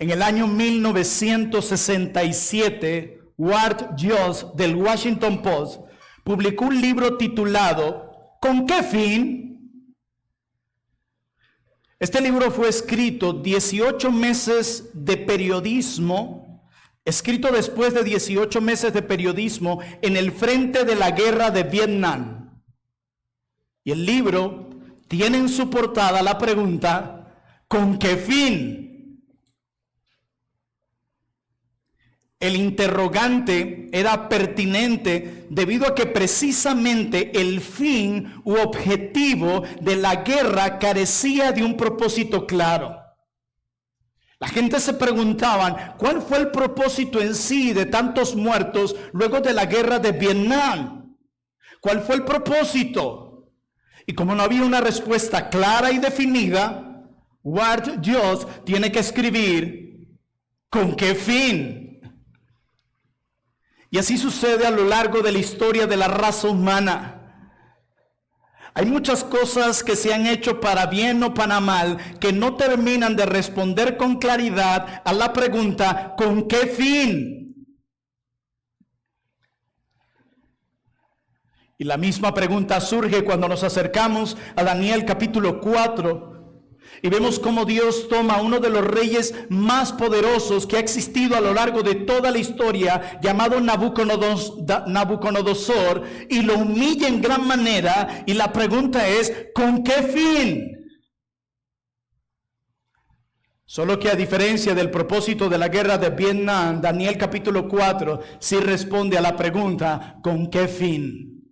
En el año 1967, Ward Jones del Washington Post publicó un libro titulado ¿Con qué fin? Este libro fue escrito 18 meses de periodismo, escrito después de 18 meses de periodismo en el frente de la guerra de Vietnam. Y el libro tiene en su portada la pregunta, ¿con qué fin? El interrogante era pertinente debido a que precisamente el fin u objetivo de la guerra carecía de un propósito claro. La gente se preguntaba, ¿cuál fue el propósito en sí de tantos muertos luego de la guerra de Vietnam? ¿Cuál fue el propósito? Y como no había una respuesta clara y definida, Ward Jones tiene que escribir, ¿con qué fin? Y así sucede a lo largo de la historia de la raza humana. Hay muchas cosas que se han hecho para bien o para mal que no terminan de responder con claridad a la pregunta, ¿con qué fin? Y la misma pregunta surge cuando nos acercamos a Daniel capítulo 4. Y vemos cómo Dios toma a uno de los reyes más poderosos que ha existido a lo largo de toda la historia, llamado Nabucodonosor, y lo humilla en gran manera. Y la pregunta es, ¿con qué fin? Solo que a diferencia del propósito de la guerra de Vietnam, Daniel capítulo 4 sí responde a la pregunta, ¿con qué fin?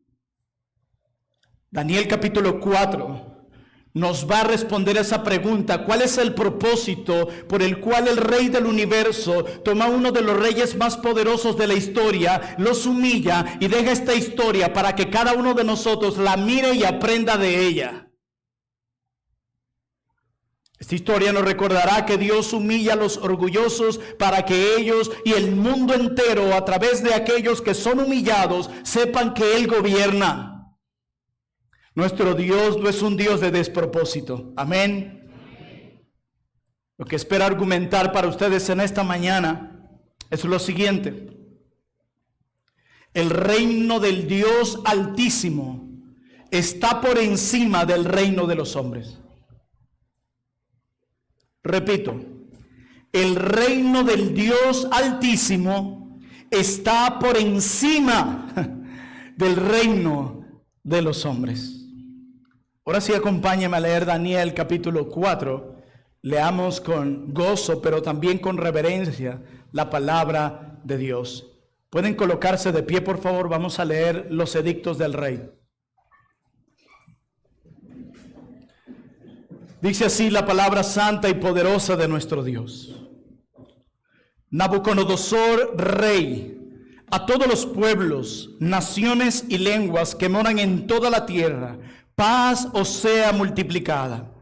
Daniel capítulo 4 nos va a responder esa pregunta. ¿Cuál es el propósito por el cual el rey del universo toma a uno de los reyes más poderosos de la historia, los humilla y deja esta historia para que cada uno de nosotros la mire y aprenda de ella? Esta historia nos recordará que Dios humilla a los orgullosos para que ellos y el mundo entero, a través de aquellos que son humillados, sepan que Él gobierna. Nuestro Dios no es un Dios de despropósito. Amén. Lo que espero argumentar para ustedes en esta mañana es lo siguiente. El reino del Dios Altísimo está por encima del reino de los hombres. Repito, el reino del Dios Altísimo está por encima del reino de los hombres. Ahora sí, acompáñame a leer Daniel capítulo 4. Leamos con gozo, pero también con reverencia, la palabra de Dios. ¿Pueden colocarse de pie, por favor? Vamos a leer los edictos del rey. Dice así la palabra santa y poderosa de nuestro Dios. Nabucodonosor, rey, a todos los pueblos, naciones y lenguas que moran en toda la tierra, paz os sea multiplicada.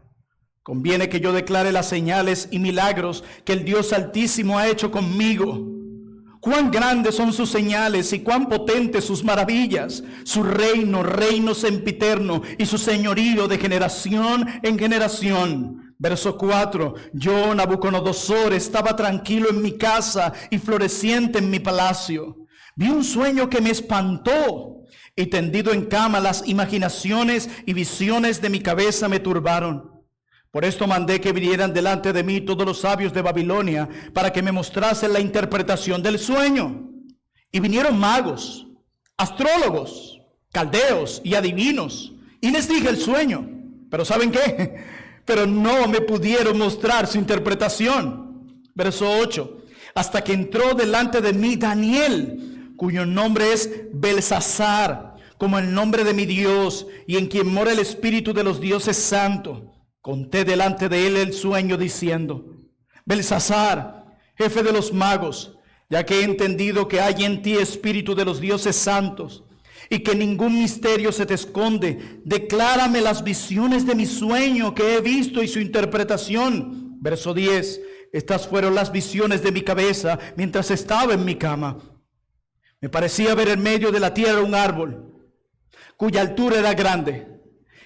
Conviene que yo declare las señales y milagros que el Dios Altísimo ha hecho conmigo. Cuán grandes son sus señales y cuán potentes sus maravillas. Su reino sempiterno, y su señorío de generación en generación. Verso 4. Yo, Nabucodonosor, estaba tranquilo en mi casa y floreciente en mi palacio. Vi un sueño que me espantó, y tendido en cama las imaginaciones y visiones de mi cabeza me turbaron. Por esto mandé que vinieran delante de mí todos los sabios de Babilonia, para que me mostrasen la interpretación del sueño. Y vinieron magos, astrólogos, caldeos y adivinos, y les dije el sueño. Pero ¿saben qué? Pero no me pudieron mostrar su interpretación. Verso 8. Hasta que entró delante de mí Daniel, cuyo nombre es Belsasar, como el nombre de mi Dios, y en quien mora el espíritu de los dioses santos. Conté delante de él el sueño diciendo: Belsasar, jefe de los magos, ya que he entendido que hay en ti espíritu de los dioses santos, y que ningún misterio se te esconde, declárame las visiones de mi sueño que he visto y su interpretación. Verso 10. Estas fueron las visiones de mi cabeza mientras estaba en mi cama. Me parecía ver en medio de la tierra un árbol, cuya altura era grande.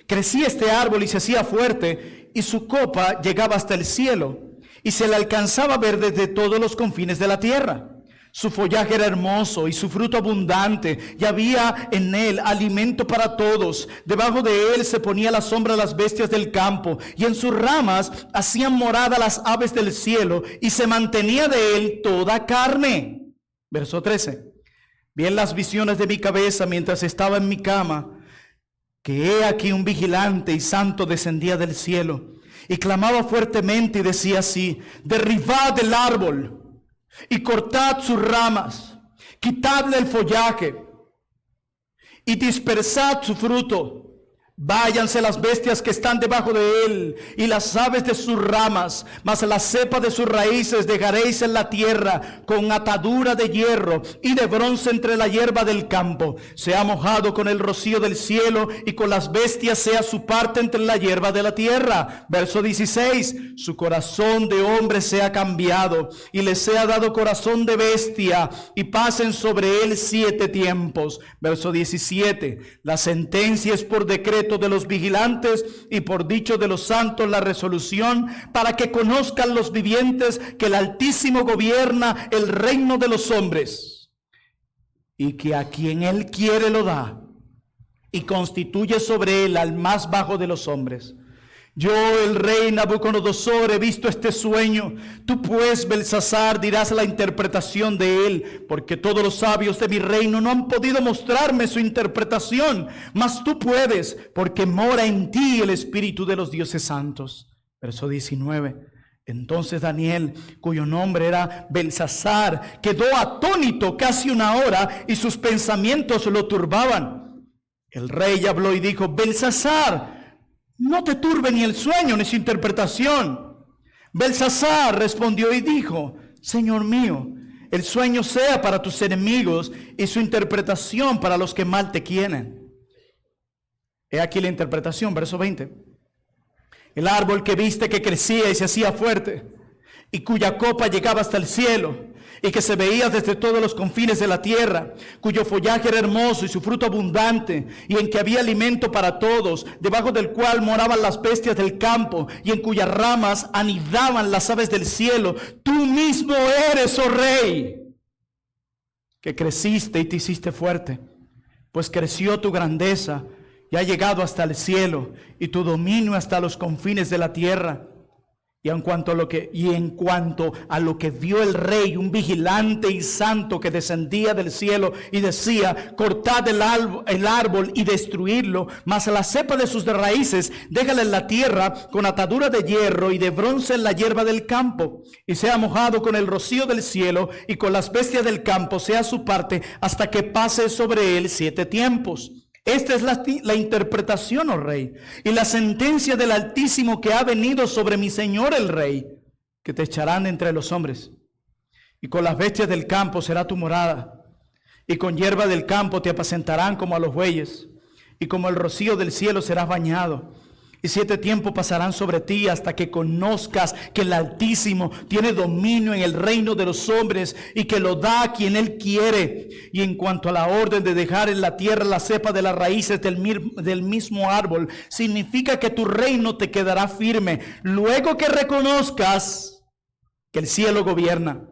Crecía este árbol y se hacía fuerte, y su copa llegaba hasta el cielo. y se le alcanzaba a ver desde todos los confines de la tierra. Su follaje era hermoso y su fruto abundante, y había en él alimento para todos. Debajo de él se ponía la sombra de las bestias del campo, y en sus ramas hacían morada las aves del cielo, y se mantenía de él toda carne. Verso 13. Vi en las visiones de mi cabeza mientras estaba en mi cama, que he aquí un vigilante y santo descendía del cielo, y clamaba fuertemente y decía así: derribad el árbol y cortad sus ramas, quitadle el follaje y dispersad su fruto. Váyanse las bestias que están debajo de él y las aves de sus ramas, mas la cepa de sus raíces dejaréis en la tierra con atadura de hierro y de bronce entre la hierba del campo. Sea mojado con el rocío del cielo y con las bestias sea su parte entre la hierba de la tierra. Verso 16. Su corazón de hombre sea cambiado y le sea dado corazón de bestia, y pasen sobre él 7 tiempos. Verso 17. La sentencia es por decreto de los vigilantes y por dicho de los santos la resolución, para que conozcan los vivientes que el Altísimo gobierna el reino de los hombres, y que a quien él quiere lo da, y constituye sobre él al más bajo de los hombres. Yo, el rey Nabucodonosor, he visto este sueño. Tú pues, Belsasar, dirás la interpretación de él, porque todos los sabios de mi reino no han podido mostrarme su interpretación, mas tú puedes, porque mora en ti el espíritu de los dioses santos. Verso 19. Entonces Daniel, cuyo nombre era Belsasar, quedó atónito casi 1 hora, y sus pensamientos lo turbaban. El rey habló y dijo: Belsasar, no te turbe ni el sueño ni su interpretación. Belsasar respondió y dijo: Señor mío, el sueño sea para tus enemigos y su interpretación para los que mal te quieren. He aquí la interpretación, verso 20. El árbol que viste que crecía y se hacía fuerte, y cuya copa llegaba hasta el cielo, y que se veía desde todos los confines de la tierra, cuyo follaje era hermoso y su fruto abundante, y en que había alimento para todos, debajo del cual moraban las bestias del campo, y en cuyas ramas anidaban las aves del cielo. Tú mismo eres, oh rey, que creciste y te hiciste fuerte, pues creció tu grandeza y ha llegado hasta el cielo, y tu dominio hasta los confines de la tierra. Y en cuanto a lo que vio el rey, un vigilante y santo que descendía del cielo y decía: cortad el árbol y destruirlo, mas la cepa de sus raíces déjala en la tierra con atadura de hierro y de bronce en la hierba del campo, y sea mojado con el rocío del cielo y con las bestias del campo sea su parte, hasta que pase sobre él 7 tiempos. Esta es la interpretación, oh rey, y la sentencia del Altísimo que ha venido sobre mi señor el rey, que te echarán entre los hombres, y con las bestias del campo será tu morada, y con hierba del campo te apacentarán como a los bueyes, y como el rocío del cielo serás bañado. Y 7 tiempos pasarán sobre ti hasta que conozcas que el Altísimo tiene dominio en el reino de los hombres y que lo da a quien él quiere. Y en cuanto a la orden de dejar en la tierra la cepa de las raíces del mismo árbol, significa que tu reino te quedará firme luego que reconozcas que el cielo gobierna.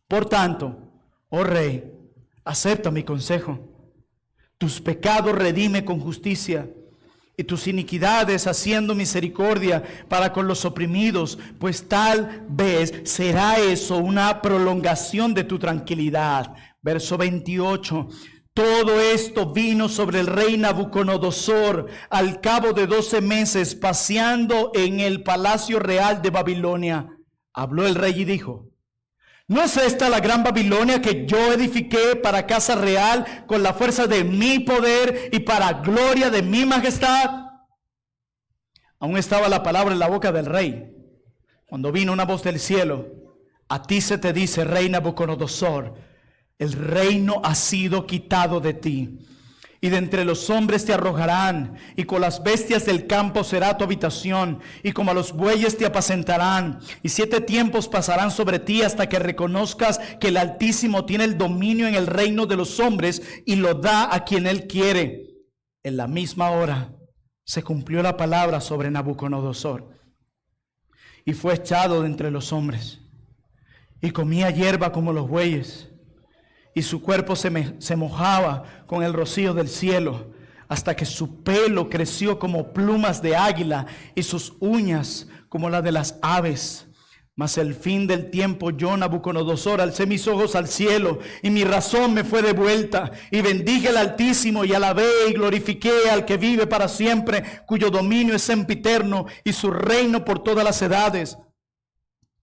Por tanto, oh rey, acepta mi consejo. Tus pecados redime con justicia, y tus iniquidades haciendo misericordia para con los oprimidos, pues tal vez será eso una prolongación de tu tranquilidad. Verso 28. Todo esto vino sobre el rey Nabucodonosor al cabo de 12 meses, paseando en el palacio real de Babilonia. Habló el rey y dijo: ¿no es esta la gran Babilonia que yo edifiqué para casa real con la fuerza de mi poder y para gloria de mi majestad? Aún estaba la palabra en la boca del rey, cuando vino una voz del cielo: a ti se te dice, rey Nabucodonosor, el reino ha sido quitado de ti, y de entre los hombres te arrojarán, y con las bestias del campo será tu habitación, y como a los bueyes te apacentarán, y 7 tiempos pasarán sobre ti hasta que reconozcas que el Altísimo tiene el dominio en el reino de los hombres y lo da a quien él quiere. En la misma hora se cumplió la palabra sobre Nabucodonosor. y fue echado de entre los hombres. Y comía hierba como los bueyes, y su cuerpo se mojaba con el rocío del cielo, hasta que su pelo creció como plumas de águila y sus uñas como las de las aves. Mas el fin del tiempo, yo, Nabucodonosor, alcé mis ojos al cielo, y mi razón me fue devuelta, y bendije al Altísimo, y alabé y glorifiqué al que vive para siempre, cuyo dominio es sempiterno, y su reino por todas las edades.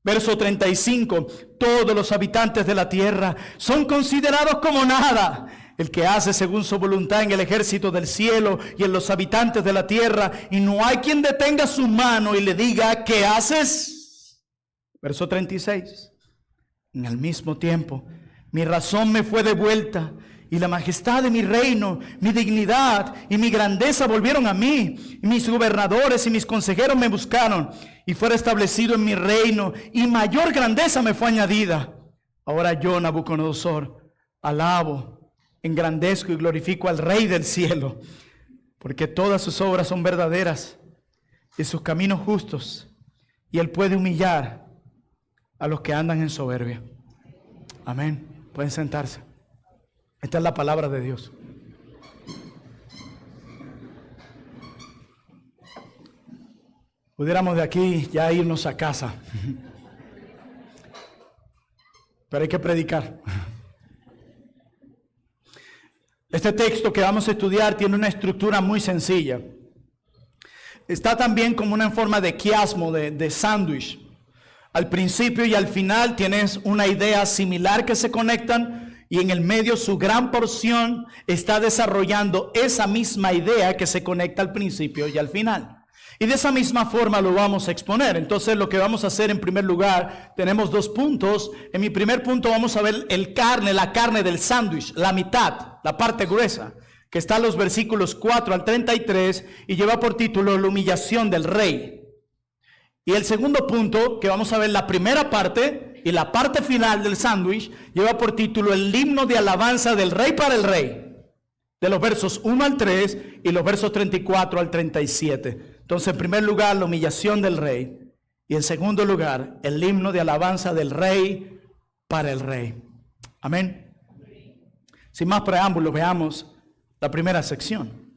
Verso 35, todos los habitantes de la tierra son considerados como nada. El que hace según su voluntad en el ejército del cielo y en los habitantes de la tierra, y no hay quien detenga su mano y le diga, ¿qué haces? Verso 36, en el mismo tiempo, mi razón me fue devuelta, y la majestad de mi reino, mi dignidad y mi grandeza volvieron a mí. Y mis gobernadores y mis consejeros me buscaron, y fue establecido en mi reino, y mayor grandeza me fue añadida. Ahora yo, Nabucodonosor, alabo, engrandezco y glorifico al Rey del cielo, porque todas sus obras son verdaderas y sus caminos justos, y él puede humillar a los que andan en soberbia. Amén. Pueden sentarse. Esta es la palabra de Dios. Pudiéramos de aquí ya irnos a casa, pero hay que predicar. Este texto que vamos a estudiar tiene una estructura muy sencilla. Está también como una forma de quiasmo, de sándwich. Al principio y al final tienes una idea similar que se conectan, y en el medio su gran porción está desarrollando esa misma idea que se conecta al principio y al final. Y de esa misma forma lo vamos a exponer. Entonces lo que vamos a hacer en primer lugar, tenemos 2 puntos. En mi primer punto vamos a ver la carne del sándwich, la mitad, la parte gruesa, que está en los versículos 4 al 33 y lleva por título la humillación del rey. Y el segundo punto, que vamos a ver la primera parte y la parte final del sándwich, lleva por título el himno de alabanza del rey para el rey, de los versos 1 al 3 y los versos 34 al 37. Entonces, en primer lugar, la humillación del rey, y en segundo lugar, el himno de alabanza del rey para el rey. Amén. Sin más preámbulos, veamos la primera sección.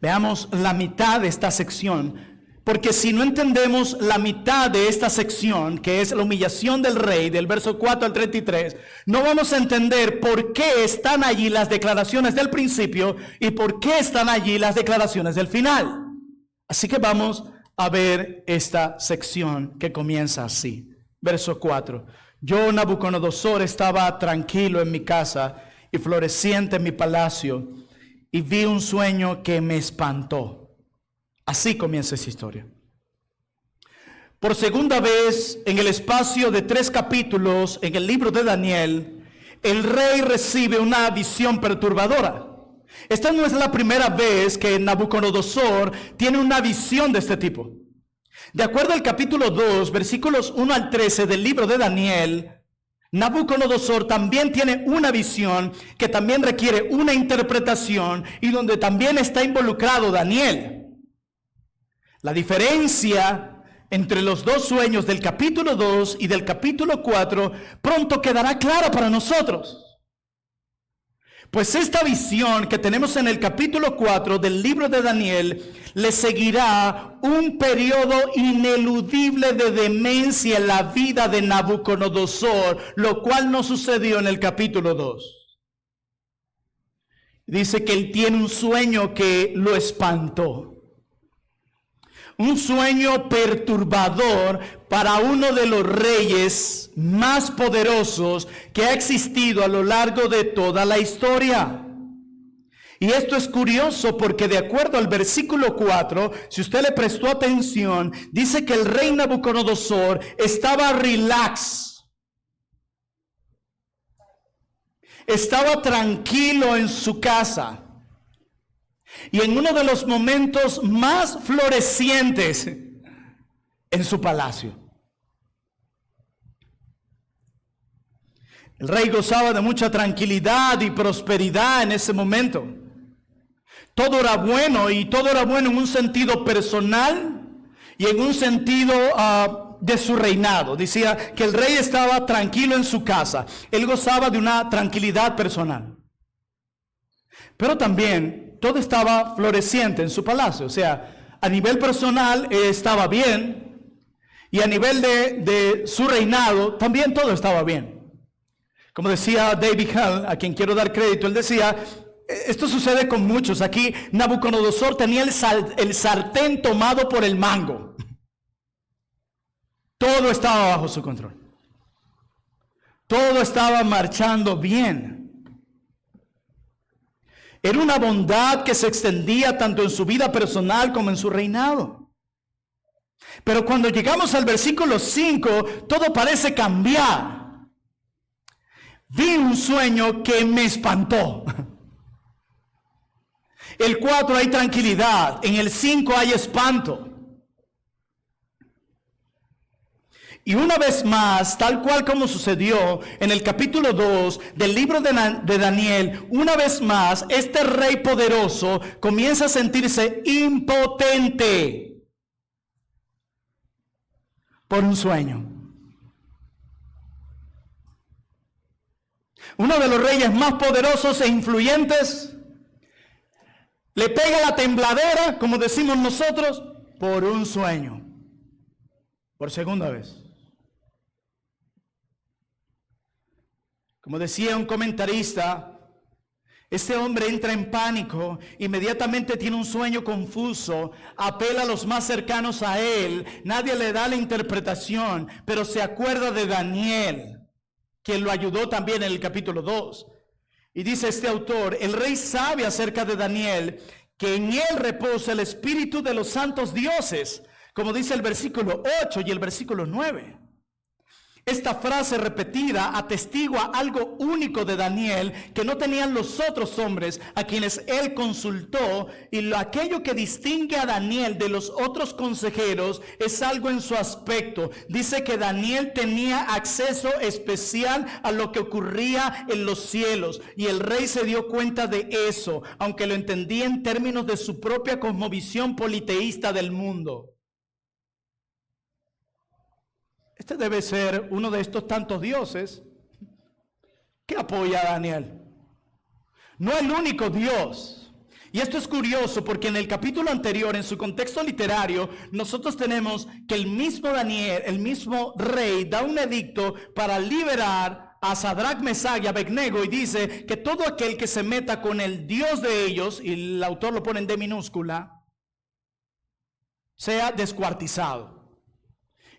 Veamos la mitad de esta sección. Porque si no entendemos la mitad de esta sección, que es la humillación del rey, del verso 4 al 33, no vamos a entender por qué están allí las declaraciones del principio y por qué están allí las declaraciones del final. Así que vamos a ver esta sección que comienza así. Verso 4. Yo, Nabucodonosor, estaba tranquilo en mi casa y floreciente en mi palacio, y vi un sueño que me espantó. Así comienza esa historia. Por segunda vez, en el espacio de 3 capítulos, en el libro de Daniel, el rey recibe una visión perturbadora. Esta no es la primera vez que Nabucodonosor tiene una visión de este tipo. De acuerdo al capítulo 2, versículos 1 al 13 del libro de Daniel, Nabucodonosor también tiene una visión que también requiere una interpretación y donde también está involucrado Daniel. La diferencia entre los 2 sueños del capítulo 2 y del capítulo 4 pronto quedará clara para nosotros. Pues esta visión que tenemos en el capítulo 4 del libro de Daniel le seguirá un periodo ineludible de demencia en la vida de Nabucodonosor, lo cual no sucedió en el capítulo 2. Dice que él tiene un sueño que lo espantó. Un sueño perturbador para uno de los reyes más poderosos que ha existido a lo largo de toda la historia. Y esto es curioso porque de acuerdo al versículo 4, si usted le prestó atención, dice que el rey Nabucodonosor estaba relax. Estaba tranquilo en su casa. Y en uno de los momentos más florecientes en su palacio. El rey gozaba de mucha tranquilidad y prosperidad en ese momento. Todo era bueno, y todo era bueno en un sentido personal y en un sentido de su reinado. Decía que el rey estaba tranquilo en su casa. Él gozaba de una tranquilidad personal. Pero también todo estaba floreciente en su palacio. O sea, a nivel personal estaba bien, y a nivel de su reinado también todo estaba bien. Como decía David Hall, a quien quiero dar crédito, él decía, esto sucede con muchos. Aquí Nabucodonosor tenía el sartén tomado por el mango. Todo estaba bajo su control. Todo estaba marchando bien. Era una bondad que se extendía tanto en su vida personal como en su reinado. Pero cuando llegamos al versículo 5, todo parece cambiar. Vi un sueño que me espantó. El 4 hay tranquilidad, en el 5 hay espanto. Y una vez más, tal cual como sucedió en el capítulo 2 del libro de Daniel, una vez más, este rey poderoso comienza a sentirse impotente por un sueño. Uno de los reyes más poderosos e influyentes le pega la tembladera, como decimos nosotros, por un sueño. Por segunda vez. Como decía un comentarista, este hombre entra en pánico, inmediatamente tiene un sueño confuso, apela a los más cercanos a él, nadie le da la interpretación, pero se acuerda de Daniel, que lo ayudó también en el capítulo 2. Y dice este autor, el rey sabe acerca de Daniel que en él reposa el espíritu de los santos dioses, como dice el versículo 8 y el versículo 9. Esta frase repetida atestigua algo único de Daniel que no tenían los otros hombres a quienes él consultó, y aquello que distingue a Daniel de los otros consejeros es algo en su aspecto. Dice que Daniel tenía acceso especial a lo que ocurría en los cielos, y el rey se dio cuenta de eso, aunque lo entendía en términos de su propia cosmovisión politeísta del mundo. Este debe ser uno de estos tantos dioses que apoya a Daniel. No el único Dios. Y esto es curioso porque en el capítulo anterior, en su contexto literario, nosotros tenemos que el mismo Daniel, el mismo rey, da un edicto para liberar a Sadrach, Mesach y Abednego, y dice que todo aquel que se meta con el Dios de ellos, y el autor lo pone en D minúscula, sea descuartizado.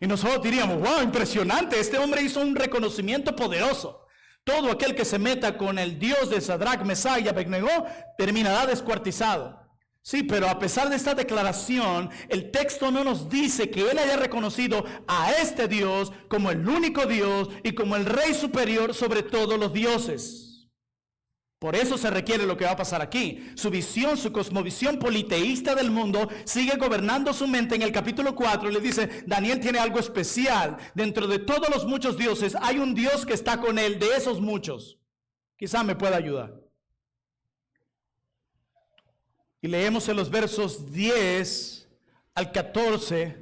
Y nosotros diríamos, wow, impresionante, este hombre hizo un reconocimiento poderoso. Todo aquel que se meta con el Dios de Sadrach, Mesach y Abednego terminará descuartizado. Sí, pero a pesar de esta declaración, el texto no nos dice que él haya reconocido a este Dios como el único Dios y como el Rey superior sobre todos los dioses. Por eso se requiere lo que va a pasar aquí. Su visión, su cosmovisión politeísta del mundo sigue gobernando su mente. En el capítulo 4 le dice, Daniel tiene algo especial. Dentro de todos los muchos dioses, hay un Dios que está con él, de esos muchos. Quizá me pueda ayudar. Y leemos en los versos 10 al 14,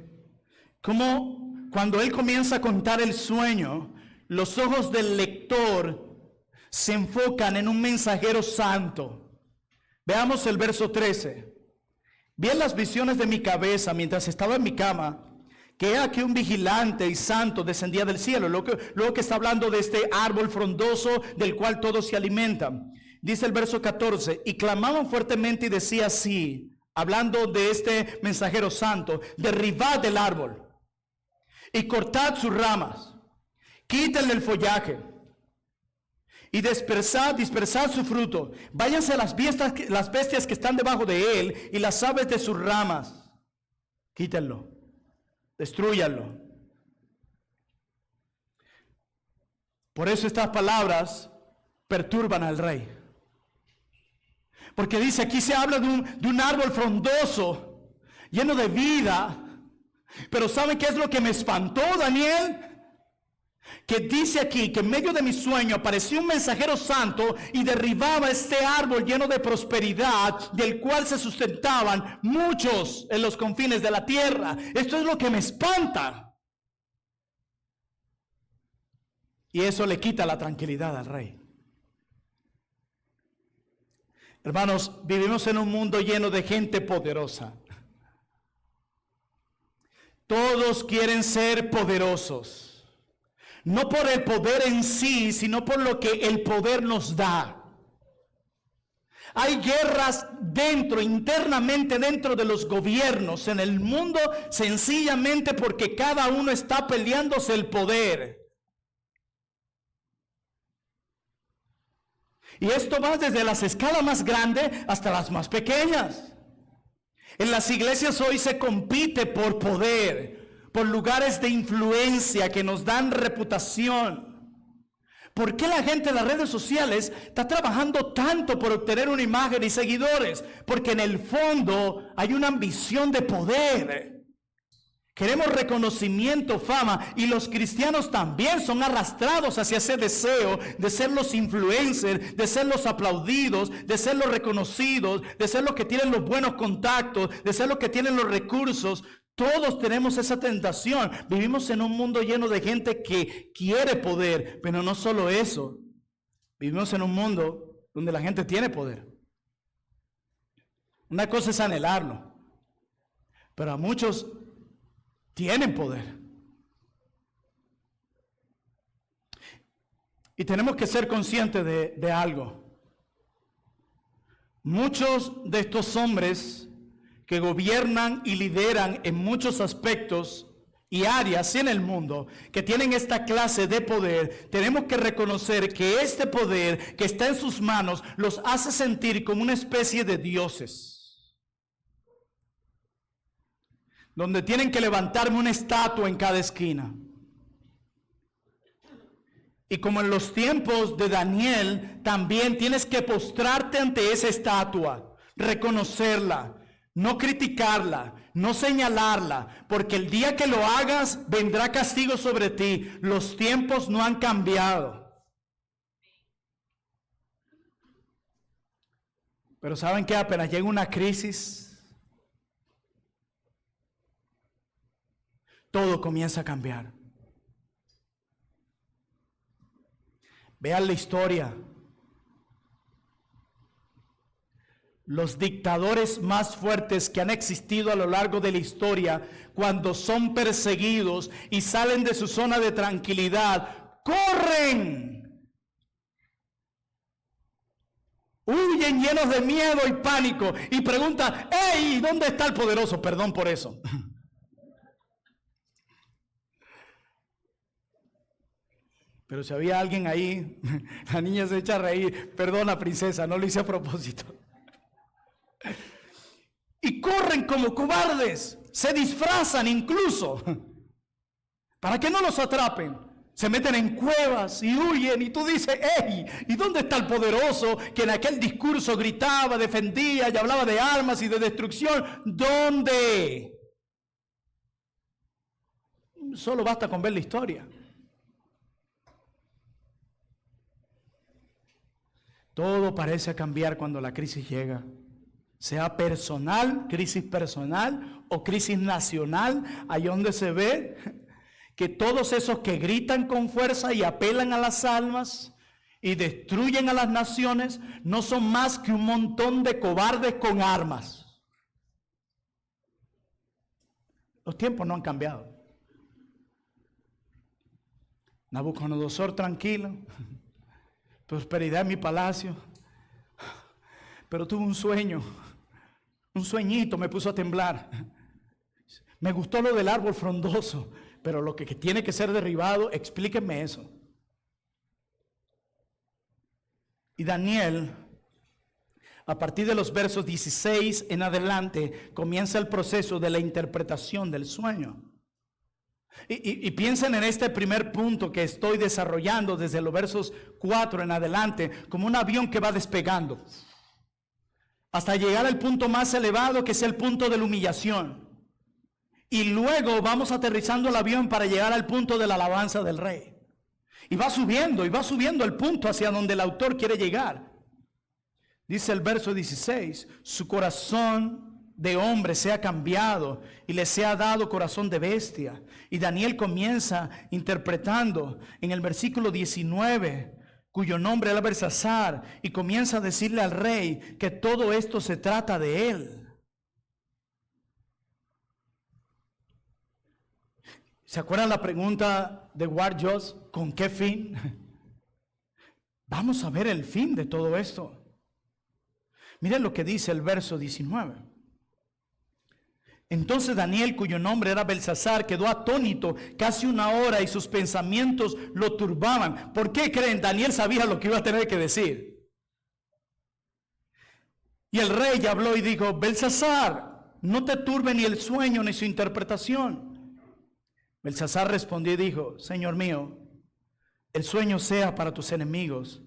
como cuando él comienza a contar el sueño, los ojos del lector se enfocan en un mensajero santo. Veamos el verso 13. Vi en las visiones de mi cabeza mientras estaba en mi cama, que aquí un vigilante y santo descendía del cielo. Luego que está hablando de este árbol frondoso del cual todos se alimentan. Dice el verso 14, y clamaban fuertemente y decía así, hablando de este mensajero santo, derribad el árbol y cortad sus ramas, quítenle el follaje y dispersad su fruto. Váyanse las bestias que están debajo de él y las aves de sus ramas. Quítenlo, destrúyanlo. Por eso estas palabras perturban al rey. Porque dice, aquí se habla de un árbol frondoso, lleno de vida. Pero ¿saben qué es lo que me espantó, Daniel? que dice aquí que en medio de mi sueño apareció un mensajero santo y derribaba este árbol lleno de prosperidad, del cual se sustentaban muchos en los confines de la tierra. Esto es lo que me espanta. Y eso le quita la tranquilidad al rey. Hermanos, vivimos en un mundo lleno de gente poderosa. Todos quieren ser poderosos. No por el poder en sí, sino por lo que el poder nos da. Hay guerras internamente dentro de los gobiernos en el mundo, sencillamente porque cada uno está peleándose el poder. Y esto va desde las escalas más grandes hasta las más pequeñas. En las iglesias hoy se compite por poder, por lugares de influencia que nos dan reputación. ¿Por qué la gente en las redes sociales está trabajando tanto por obtener una imagen y seguidores? Porque en el fondo hay una ambición de poder. Queremos reconocimiento, fama, y los cristianos también son arrastrados hacia ese deseo de ser los influencers, de ser los aplaudidos, de ser los reconocidos, de ser los que tienen los buenos contactos, de ser los que tienen los recursos. Todos tenemos esa tentación. Vivimos en un mundo lleno de gente que quiere poder, pero no solo eso. Vivimos en un mundo donde la gente tiene poder. Una cosa es anhelarlo, pero a muchos tienen poder. Y tenemos que ser conscientes de algo. Muchos de estos hombres que gobiernan y lideran en muchos aspectos y áreas en el mundo, que tienen esta clase de poder, tenemos que reconocer que este poder que está en sus manos los hace sentir como una especie de dioses, donde tienen que levantarme una estatua en cada esquina. Y como en los tiempos de Daniel, también tienes que postrarte ante esa estatua, reconocerla, no criticarla, no señalarla, porque el día que lo hagas vendrá castigo sobre ti. Los tiempos no han cambiado. Pero ¿saben qué? Apenas llega una crisis, todo comienza a cambiar. Vean la historia. Los dictadores más fuertes que han existido a lo largo de la historia, cuando son perseguidos y salen de su zona de tranquilidad, corren, huyen llenos de miedo y pánico y preguntan: ¡hey! ¿Dónde está el poderoso? Perdón por eso. Pero si había alguien ahí, la niña se echa a reír. Perdona, princesa, no lo hice a propósito. Y corren como cobardes, se disfrazan incluso para que no los atrapen. Se meten en cuevas y huyen, y tú dices: ¡hey! ¿Y dónde está el poderoso que en aquel discurso gritaba, defendía y hablaba de armas y de destrucción? ¿Dónde? Solo basta con ver la historia. Todo parece cambiar cuando la crisis llega. Sea personal, crisis personal o crisis nacional, ahí donde se ve que todos esos que gritan con fuerza y apelan a las almas y destruyen a las naciones no son más que un montón de cobardes con armas. Los tiempos no han cambiado. Nabucodonosor tranquilo, prosperidad en mi palacio, pero tuve un sueño, un sueñito me puso a temblar. Me gustó lo del árbol frondoso, pero lo que tiene que ser derribado, explíquenme eso. Y Daniel, a partir de los versos 16 en adelante, comienza el proceso de la interpretación del sueño. Y piensen en este primer punto que estoy desarrollando desde los versos 4 en adelante, como un avión que va despegando hasta llegar al punto más elevado, que es el punto de la humillación. Y luego vamos aterrizando el avión para llegar al punto de la alabanza del rey. Y va subiendo el punto hacia donde el autor quiere llegar. Dice el verso 16, su corazón de hombre se ha cambiado y le se ha dado corazón de bestia. Y Daniel comienza interpretando en el versículo 19, cuyo nombre era Belsasar, y comienza a decirle al rey que todo esto se trata de él. ¿Se acuerdan la pregunta de Ward Joss? ¿Con qué fin? Vamos a ver el fin de todo esto. Miren lo que dice el verso 19. Entonces Daniel, cuyo nombre era Belsasar, quedó atónito casi una hora y sus pensamientos lo turbaban. ¿Por qué creen? Daniel sabía lo que iba a tener que decir. Y el rey habló y dijo, Belsasar, no te turbe ni el sueño ni su interpretación. Belsasar respondió y dijo, Señor mío, el sueño sea para tus enemigos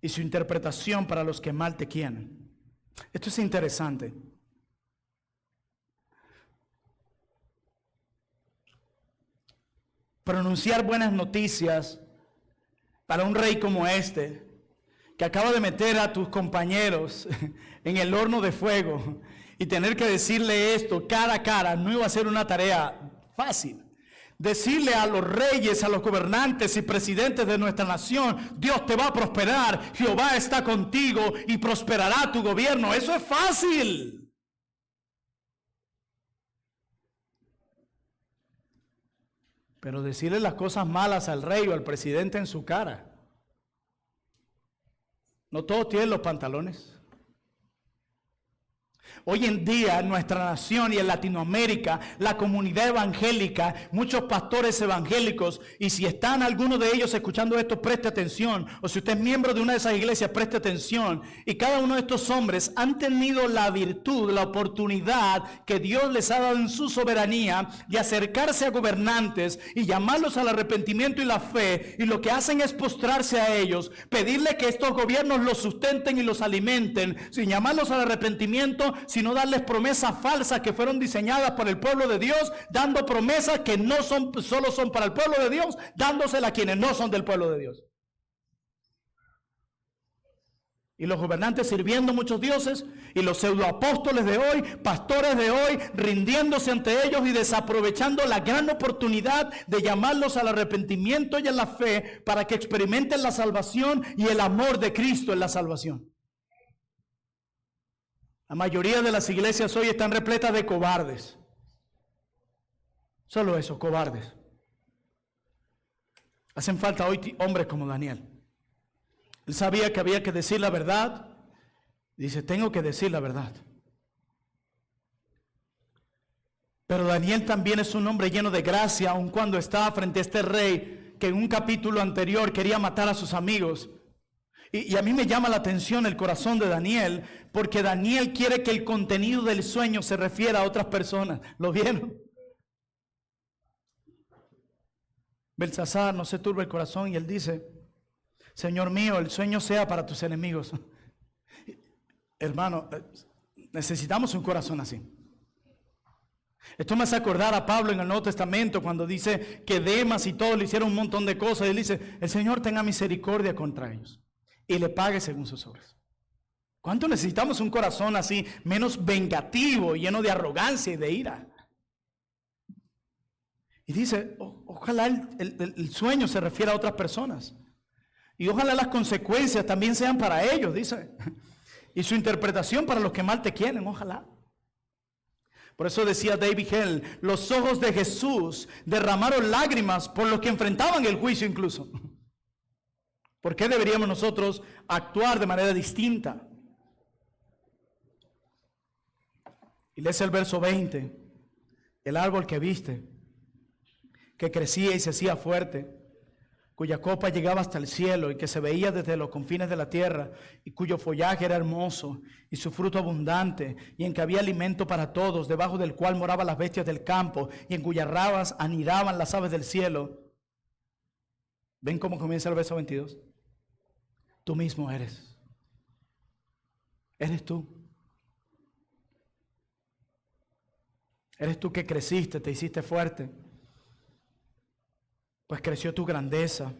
y su interpretación para los que mal te quieren. Esto es interesante. Pronunciar buenas noticias para un rey como este, que acaba de meter a tus compañeros en el horno de fuego y tener que decirle esto cara a cara, no iba a ser una tarea fácil. Decirle a los reyes, a los gobernantes y presidentes de nuestra nación, Dios te va a prosperar, Jehová está contigo y prosperará tu gobierno. Eso es fácil. Pero decirle las cosas malas al rey o al presidente en su cara. No todos tienen los pantalones. Hoy en día en nuestra nación y en Latinoamérica, la comunidad evangélica, muchos pastores evangélicos, y si están algunos de ellos escuchando esto, preste atención, o si usted es miembro de una de esas iglesias, preste atención, y cada uno de estos hombres han tenido la virtud, la oportunidad que Dios les ha dado en su soberanía de acercarse a gobernantes y llamarlos al arrepentimiento y la fe, y lo que hacen es postrarse a ellos, pedirle que estos gobiernos los sustenten y los alimenten, sin llamarlos al arrepentimiento, sino darles promesas falsas que fueron diseñadas por el pueblo de Dios, dando promesas que no son, solo son para el pueblo de Dios, dándoselas a quienes no son del pueblo de Dios. Y los gobernantes sirviendo muchos dioses, y los pseudoapóstoles de hoy, pastores de hoy, rindiéndose ante ellos y desaprovechando la gran oportunidad de llamarlos al arrepentimiento y a la fe para que experimenten la salvación y el amor de Cristo en la salvación. La mayoría de las iglesias hoy están repletas de cobardes. Solo eso, cobardes. Hacen falta hoy hombres como Daniel. Él sabía que había que decir la verdad. Dice, tengo que decir la verdad. Pero Daniel también es un hombre lleno de gracia, aun cuando estaba frente a este rey que en un capítulo anterior quería matar a sus amigos. Y a mí me llama la atención el corazón de Daniel, porque Daniel quiere que el contenido del sueño se refiera a otras personas. ¿Lo vieron? Belsasar, no se turbe el corazón, y él dice, Señor mío, el sueño sea para tus enemigos. Hermano, necesitamos un corazón así. Esto me hace acordar a Pablo en el Nuevo Testamento cuando dice que Demas y todos le hicieron un montón de cosas. Y él dice, el Señor tenga misericordia contra ellos y le pague según sus obras. ¿Cuánto necesitamos un corazón así, menos vengativo, lleno de arrogancia y de ira? Y dice, ojalá el sueño se refiera a otras personas. Y ojalá las consecuencias también sean para ellos, dice. Y su interpretación para los que mal te quieren, ojalá. Por eso decía David Hell, los ojos de Jesús derramaron lágrimas por los que enfrentaban el juicio incluso. ¿Por qué deberíamos nosotros actuar de manera distinta? Y lees el verso 20. El árbol que viste, que crecía y se hacía fuerte, cuya copa llegaba hasta el cielo y que se veía desde los confines de la tierra, y cuyo follaje era hermoso y su fruto abundante, y en que había alimento para todos, debajo del cual moraban las bestias del campo, y en cuyas ramas anidaban las aves del cielo. ¿Ven cómo comienza el verso 22? Tú mismo eres. Eres tú. Eres tú que creciste, te hiciste fuerte. pues creció tu grandeza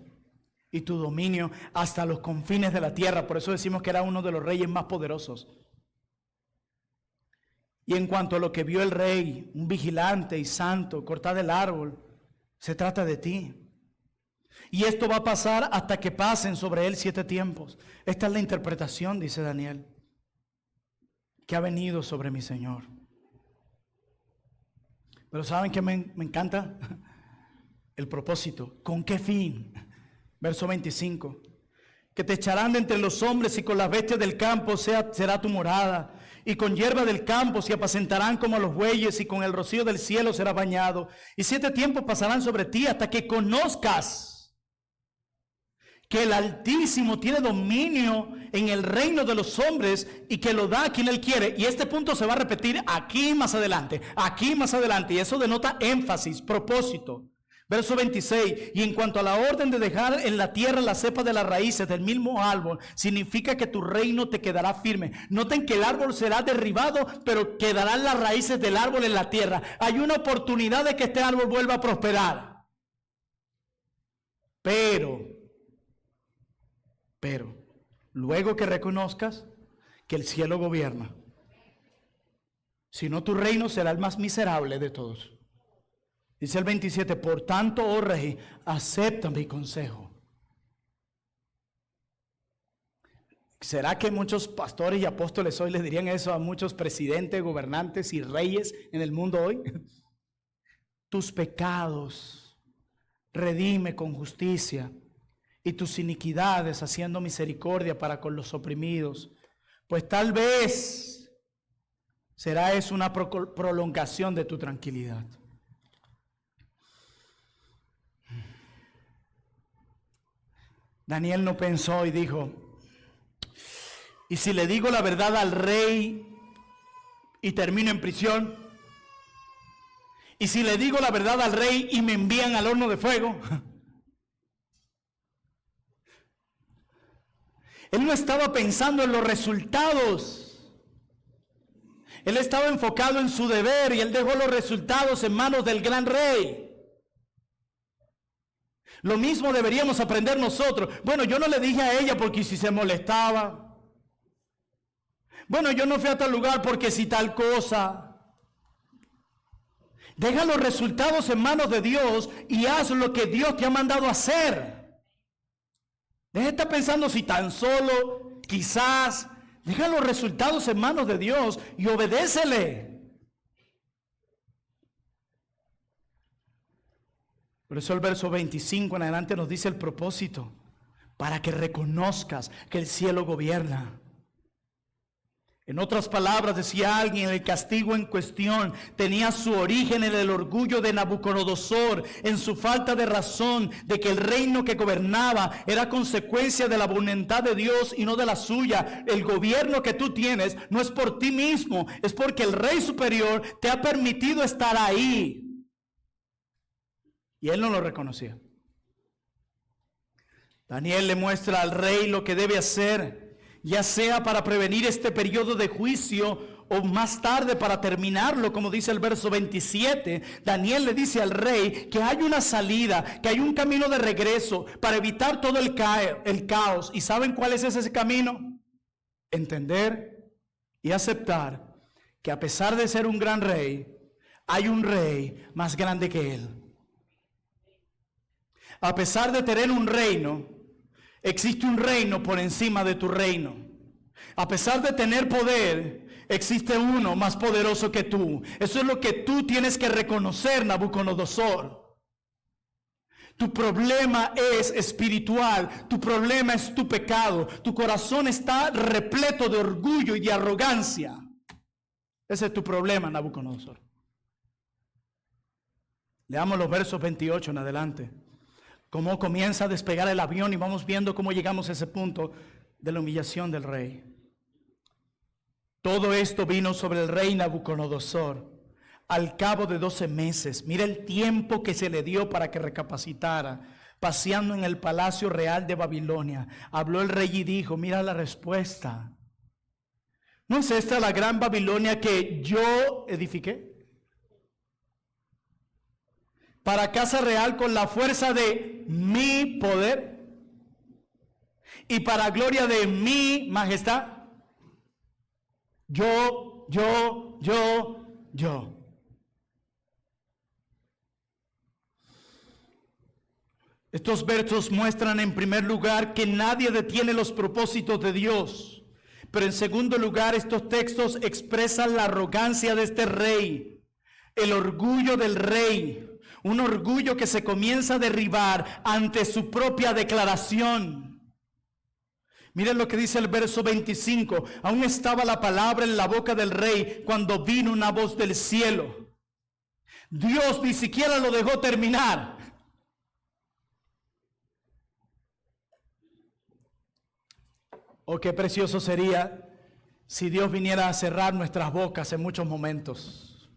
y tu dominio hasta los confines de la tierra. Por eso decimos que era uno de los reyes más poderosos. Y en cuanto a lo que vio el rey, un vigilante y santo, cortar el árbol, se trata de ti. Y esto va a pasar hasta que pasen sobre él 7 tiempos. Esta es la interpretación, dice Daniel, que ha venido sobre mi Señor. Pero ¿saben qué me encanta? El propósito. ¿Con qué fin? Verso 25. Que te echarán de entre los hombres y con las bestias del campo será tu morada. Y con hierba del campo se apacentarán como los bueyes y con el rocío del cielo será bañado. Y 7 tiempos pasarán sobre ti hasta que conozcas que el Altísimo tiene dominio en el reino de los hombres y que lo da a quien Él quiere. Y este punto se va a repetir aquí más adelante, y eso denota énfasis, propósito. Verso 26, y en cuanto a la orden de dejar en la tierra la cepa de las raíces del mismo árbol, significa que tu reino te quedará firme. Noten que el árbol será derribado, pero quedarán las raíces del árbol en la tierra. Hay una oportunidad de que este árbol vuelva a prosperar. Pero, luego que reconozcas que el cielo gobierna, si no tu reino será el más miserable de todos. Dice el 27, por tanto, oh rey, acepta mi consejo. ¿Será que muchos pastores y apóstoles hoy le dirían eso a muchos presidentes, gobernantes y reyes en el mundo hoy? Tus pecados redime con justicia y tus iniquidades haciendo misericordia para con los oprimidos. Pues tal vez será eso una prolongación de tu tranquilidad. Daniel no pensó y dijo, ¿y si le digo la verdad al rey y termino en prisión? ¿Y si le digo la verdad al rey y me envían al horno de fuego? Él no estaba pensando en los resultados. Él estaba enfocado en su deber y él dejó los resultados en manos del gran rey. Lo mismo deberíamos aprender nosotros. Bueno, yo no le dije a ella porque si se molestaba. Bueno, yo no fui a tal lugar porque si tal cosa. Deja los resultados en manos de Dios y haz lo que Dios te ha mandado hacer. Deja de estar pensando si tan solo, quizás. Deja los resultados en manos de Dios y obedécele. Por eso el verso 25 en adelante nos dice el propósito, para que reconozcas que el cielo gobierna. En otras palabras, decía alguien, el castigo en cuestión tenía su origen en el orgullo de Nabucodonosor, en su falta de razón de que el reino que gobernaba era consecuencia de la voluntad de Dios y no de la suya. El gobierno que tú tienes no es por ti mismo, es porque el Rey superior te ha permitido estar ahí. Y él no lo reconocía. Daniel le muestra al rey lo que debe hacer, ya sea para prevenir este periodo de juicio o más tarde para terminarlo, como dice el verso 27. Daniel le dice al rey que hay una salida, que hay un camino de regreso para evitar todo el caos. ¿Y saben cuál es ese camino? Entender y aceptar que a pesar de ser un gran rey, hay un rey más grande que él. A pesar de tener un reino, existe un reino por encima de tu reino. A pesar de tener poder, existe uno más poderoso que tú. Eso es lo que tú tienes que reconocer, Nabucodonosor. Tu problema es espiritual, tu problema es tu pecado. Tu corazón está repleto de orgullo y de arrogancia. Ese es tu problema, Nabucodonosor. Leamos los versos 28 en adelante. Cómo comienza a despegar el avión y vamos viendo cómo llegamos a ese punto de la humillación del rey. Todo esto vino sobre el rey Nabucodonosor al cabo de 12 meses. Mira el tiempo que se le dio para que recapacitara. Paseando en el palacio real de Babilonia, habló el rey y dijo, mira la respuesta. ¿No es esta la gran Babilonia que yo edifiqué? para casa real con la fuerza de mi poder y para gloria de mi majestad. Yo. Estos versos muestran en primer lugar que nadie detiene los propósitos de Dios. Pero en segundo lugar, estos textos expresan la arrogancia de este rey, el orgullo del rey, un orgullo que se comienza a derribar ante su propia declaración. Miren lo que dice el verso 25. Aún estaba la palabra en la boca del rey cuando vino una voz del cielo. Dios ni siquiera lo dejó terminar. Oh, qué precioso sería si Dios viniera a cerrar nuestras bocas en muchos momentos.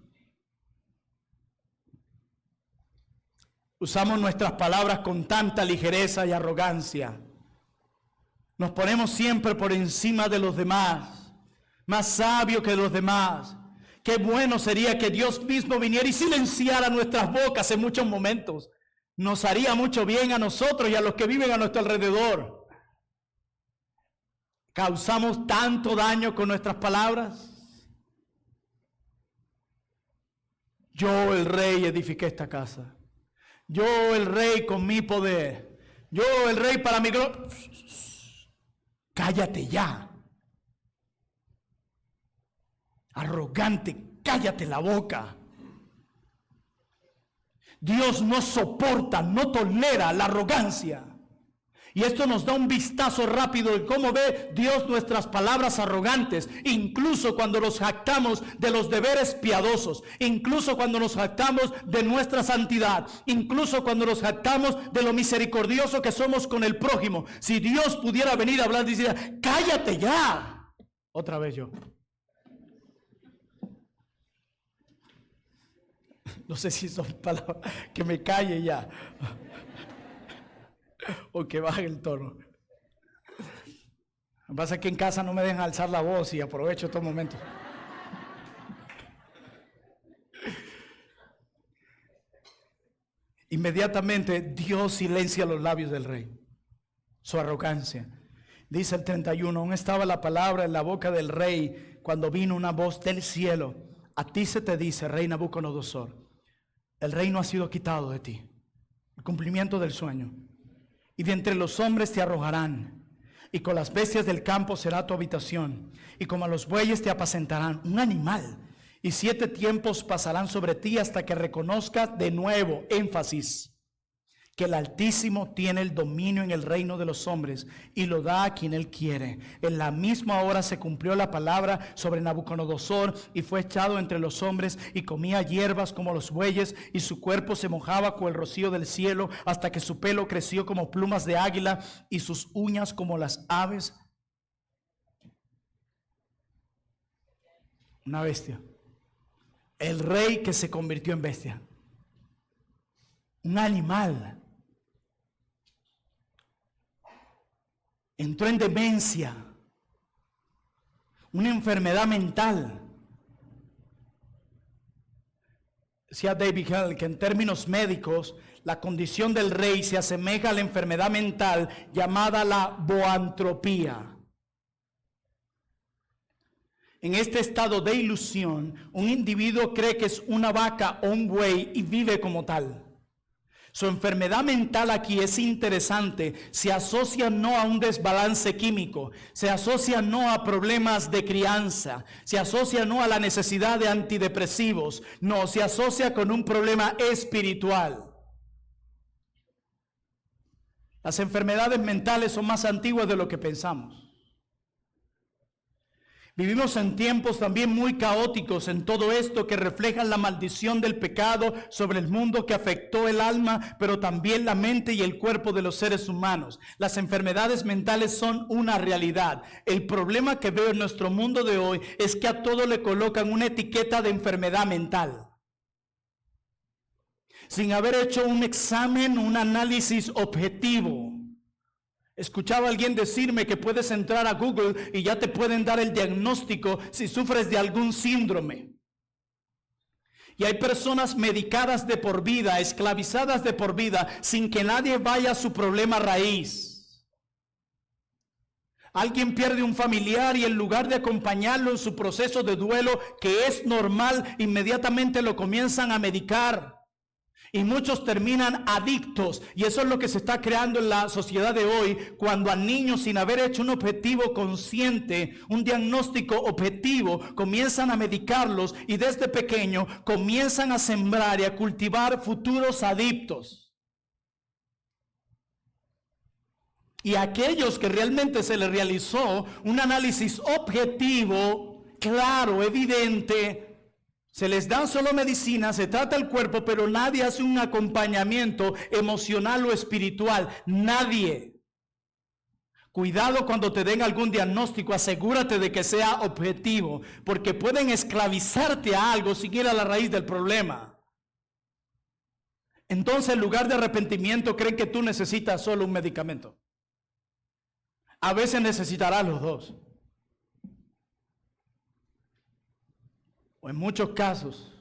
Usamos nuestras palabras con tanta ligereza y arrogancia. Nos ponemos siempre por encima de los demás, más sabio que los demás. Qué bueno sería que Dios mismo viniera y silenciara nuestras bocas en muchos momentos. Nos haría mucho bien a nosotros y a los que viven a nuestro alrededor. ¿Causamos tanto daño con nuestras palabras? Yo, el rey, edifiqué esta casa. Yo, el rey, con mi poder. Yo, el rey, para mi gloria. Cállate ya. Arrogante, cállate la boca. Dios no soporta, no tolera la arrogancia. Y esto nos da un vistazo rápido de cómo ve Dios nuestras palabras arrogantes, incluso cuando nos jactamos de los deberes piadosos, incluso cuando nos jactamos de nuestra santidad, incluso cuando nos jactamos de lo misericordioso que somos con el prójimo. Si Dios pudiera venir a hablar, diría, cállate ya. Otra vez yo. No sé si son palabras, que me calle ya. O que baje el tono. Lo que pasa es que en casa no me dejan alzar la voz y aprovecho estos momentos. Inmediatamente Dios silencia los labios del rey. Su arrogancia. Dice el 31, aún estaba la palabra en la boca del rey cuando vino una voz del cielo. A ti se te dice, rey Nabucodonosor, el reino ha sido quitado de ti. El cumplimiento del sueño. Y de entre los hombres te arrojarán, y con las bestias del campo será tu habitación, y como a los bueyes te apacentarán, un animal, y 7 tiempos pasarán sobre ti hasta que reconozcas de nuevo, énfasis, que el Altísimo tiene el dominio en el reino de los hombres, y lo da a quien él quiere. En la misma hora se cumplió la palabra sobre Nabucodonosor, y fue echado entre los hombres, y comía hierbas como los bueyes, y su cuerpo se mojaba con el rocío del cielo, hasta que su pelo creció como plumas de águila, y sus uñas como las aves. Una bestia. El rey que se convirtió en bestia. Un animal. Entró en demencia, una enfermedad mental. Decía David Hall que en términos médicos, la condición del rey se asemeja a la enfermedad mental llamada la boantropía. En este estado de ilusión, un individuo cree que es una vaca o un buey y vive como tal. Su enfermedad mental aquí es interesante, se asocia no a un desbalance químico, se asocia no a problemas de crianza, se asocia no a la necesidad de antidepresivos, no, se asocia con un problema espiritual. Las enfermedades mentales son más antiguas de lo que pensamos. Vivimos en tiempos también muy caóticos en todo esto que reflejan la maldición del pecado sobre el mundo que afectó el alma, pero también la mente y el cuerpo de los seres humanos. Las enfermedades mentales son una realidad. El problema que veo en nuestro mundo de hoy es que a todo le colocan una etiqueta de enfermedad mental, sin haber hecho un examen, un análisis objetivo. Escuchaba a alguien decirme que puedes entrar a Google y ya te pueden dar el diagnóstico si sufres de algún síndrome. Y hay personas medicadas de por vida, esclavizadas de por vida, sin que nadie vaya a su problema raíz. Alguien pierde un familiar y en lugar de acompañarlo en su proceso de duelo, que es normal, inmediatamente lo comienzan a medicar. Y muchos terminan adictos, y eso es lo que se está creando en la sociedad de hoy, cuando a niños, sin haber hecho un objetivo consciente, un diagnóstico objetivo, comienzan a medicarlos y desde pequeño comienzan a sembrar y a cultivar futuros adictos. Y a aquellos que realmente se les realizó un análisis objetivo, claro, evidente, se les dan solo medicina, se trata el cuerpo, pero nadie hace un acompañamiento emocional o espiritual. Nadie. Cuidado cuando te den algún diagnóstico, asegúrate de que sea objetivo, porque pueden esclavizarte a algo sin ir a la raíz del problema. Entonces, en lugar de arrepentimiento, creen que tú necesitas solo un medicamento. A veces necesitarás los dos. O en muchos casos,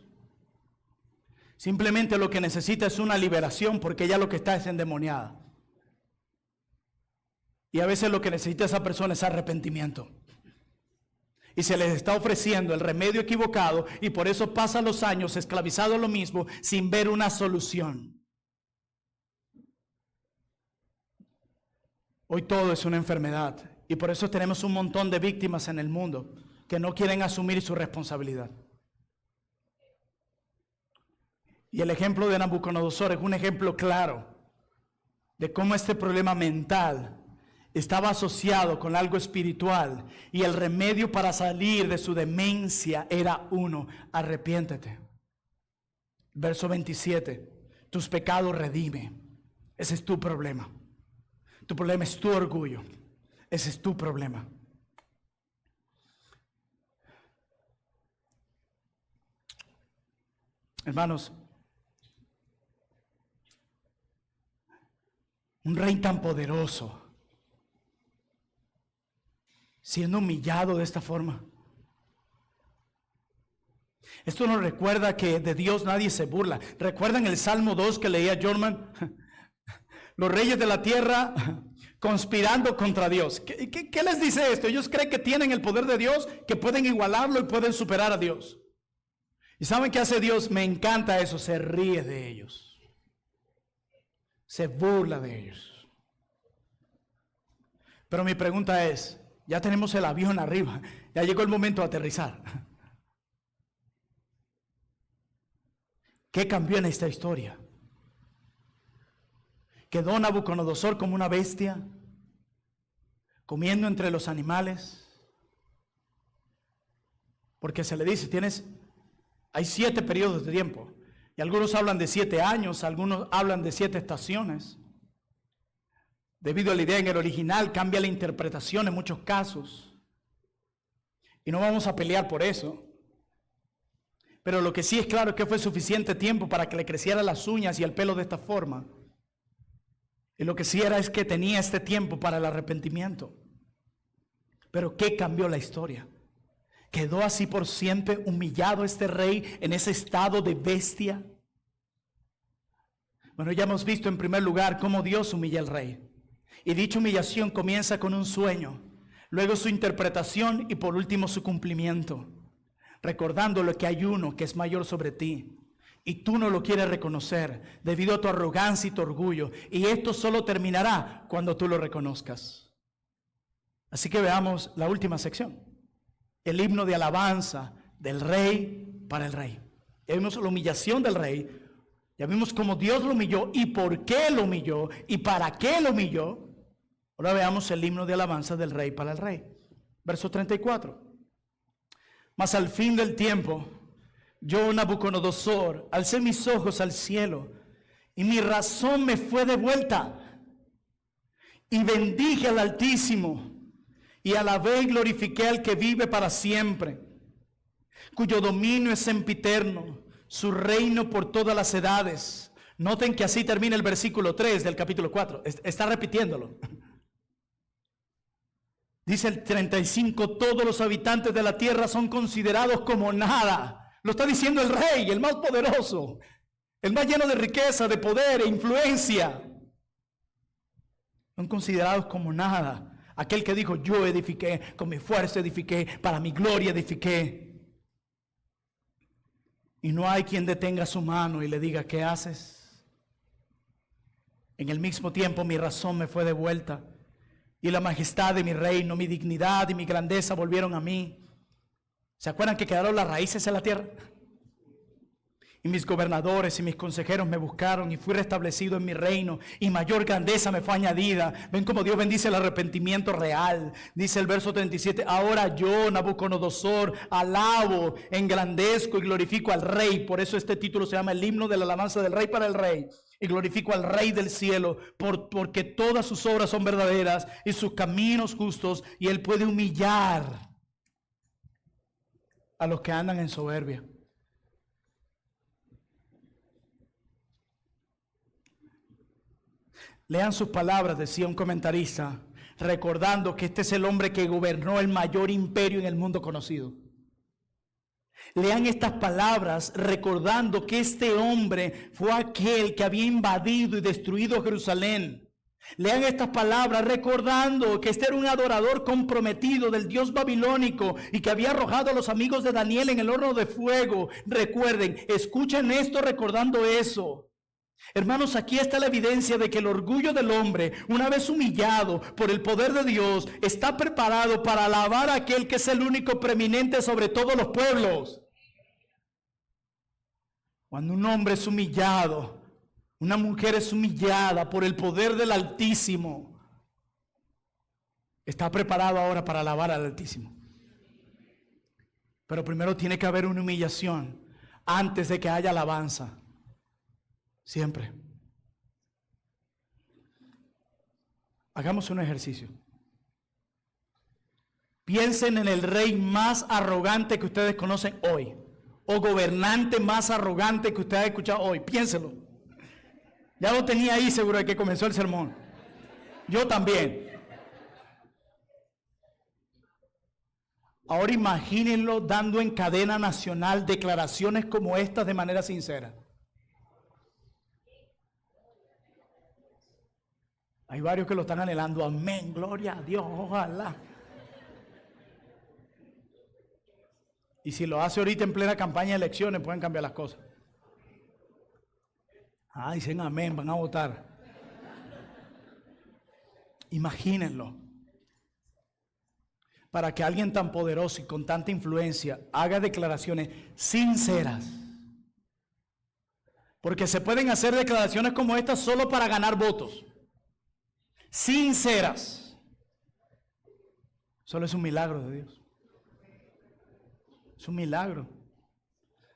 simplemente lo que necesita es una liberación, porque ella lo que está es endemoniada. Y a veces lo que necesita esa persona es arrepentimiento. Y se les está ofreciendo el remedio equivocado, y por eso pasan los años esclavizados a lo mismo, sin ver una solución. Hoy todo es una enfermedad, y por eso tenemos un montón de víctimas en el mundo que no quieren asumir su responsabilidad. Y el ejemplo de Nabucodonosor es un ejemplo claro de cómo este problema mental estaba asociado con algo espiritual, y el remedio para salir de su demencia era uno: arrepiéntete. Verso 27, tus pecados redime. Ese es tu problema. Tu problema es tu orgullo. Ese es tu problema. Hermanos, un rey tan poderoso, siendo humillado de esta forma. Esto nos recuerda que de Dios nadie se burla. ¿Recuerdan el Salmo 2 que leía Jorman? Los reyes de la tierra conspirando contra Dios. ¿Qué les dice esto? Ellos creen que tienen el poder de Dios, que pueden igualarlo y pueden superar a Dios. ¿Y saben qué hace Dios? Me encanta eso, se ríe de ellos. Se burla de ellos. Pero mi pregunta es, ya tenemos el avión arriba, ya llegó el momento de aterrizar. ¿Qué cambió en esta historia? ¿Quedó Nabucodonosor como una bestia, comiendo entre los animales? Porque se le dice, hay 7 periodos de tiempo. Y algunos hablan de 7 años, algunos hablan de 7 estaciones. Debido a la idea en el original, cambia la interpretación en muchos casos. Y no vamos a pelear por eso. Pero lo que sí es claro es que fue suficiente tiempo para que le crecieran las uñas y el pelo de esta forma. Y lo que sí era es que tenía este tiempo para el arrepentimiento. Pero ¿qué cambió la historia? ¿Quedó así por siempre humillado este rey en ese estado de bestia? Bueno, ya hemos visto en primer lugar cómo Dios humilla al rey. Y dicha humillación comienza con un sueño, luego su interpretación y por último su cumplimiento. Recordándole que hay uno que es mayor sobre ti y tú no lo quieres reconocer debido a tu arrogancia y tu orgullo. Y esto solo terminará cuando tú lo reconozcas. Así que veamos la última sección. El himno de alabanza del rey para el rey. Ya vimos la humillación del rey. Ya vimos cómo Dios lo humilló y por qué lo humilló y para qué lo humilló. Ahora veamos el himno de alabanza del rey para el rey. Verso 34. Mas al fin del tiempo, yo, Nabucodonosor, alcé mis ojos al cielo y mi razón me fue devuelta. Y bendije al Altísimo y alabé y glorifiqué al que vive para siempre, cuyo dominio es sempiterno, su reino por todas las edades. Noten que así termina el versículo 3 del capítulo 4. Está repitiéndolo. Dice el 35, todos los habitantes de la tierra son considerados como nada. Lo está diciendo el rey, el más poderoso, el más lleno de riqueza, de poder e influencia. Son considerados como nada. Aquel que dijo, yo edifiqué, con mi fuerza edifiqué, para mi gloria edifiqué. Y no hay quien detenga su mano y le diga, ¿qué haces? En el mismo tiempo mi razón me fue devuelta, y la majestad de mi reino, mi dignidad y mi grandeza volvieron a mí. ¿Se acuerdan que quedaron las raíces en la tierra? Y mis gobernadores y mis consejeros me buscaron y fui restablecido en mi reino y mayor grandeza me fue añadida. Ven cómo Dios bendice el arrepentimiento real. Dice el verso 37, ahora yo, Nabucodonosor, alabo, engrandezco y glorifico al rey. Por eso este título se llama el himno de la alabanza del rey para el rey. Y glorifico al rey del cielo porque todas sus obras son verdaderas y sus caminos justos, y él puede humillar a los que andan en soberbia. Lean sus palabras, decía un comentarista, recordando que este es el hombre que gobernó el mayor imperio en el mundo conocido. Lean estas palabras recordando que este hombre fue aquel que había invadido y destruido Jerusalén. Lean estas palabras recordando que este era un adorador comprometido del Dios babilónico y que había arrojado a los amigos de Daniel en el horno de fuego. Recuerden, escuchen esto recordando eso. Hermanos, aquí está la evidencia de que el orgullo del hombre, una vez humillado por el poder de Dios, está preparado para alabar a aquel que es el único preeminente sobre todos los pueblos. Cuando un hombre es humillado, una mujer es humillada por el poder del Altísimo, está preparado ahora para alabar al Altísimo. Pero primero tiene que haber una humillación antes de que haya alabanza. Siempre. Hagamos un ejercicio. Piensen en el rey más arrogante que ustedes conocen hoy, o gobernante más arrogante que ustedes han escuchado hoy. Piénsenlo. Ya lo tenía ahí seguro de que comenzó el sermón. Yo también. Ahora imagínenlo dando en cadena nacional declaraciones como estas de manera sincera. Hay varios que lo están anhelando. Amén, gloria a Dios, ojalá. Y si lo hace ahorita en plena campaña de elecciones, pueden cambiar las cosas. Dicen amén, van a votar. Imagínenlo. Para que alguien tan poderoso y con tanta influencia haga declaraciones sinceras. Porque se pueden hacer declaraciones como estas solo para ganar votos. Sinceras. Solo es un milagro de Dios. Es un milagro.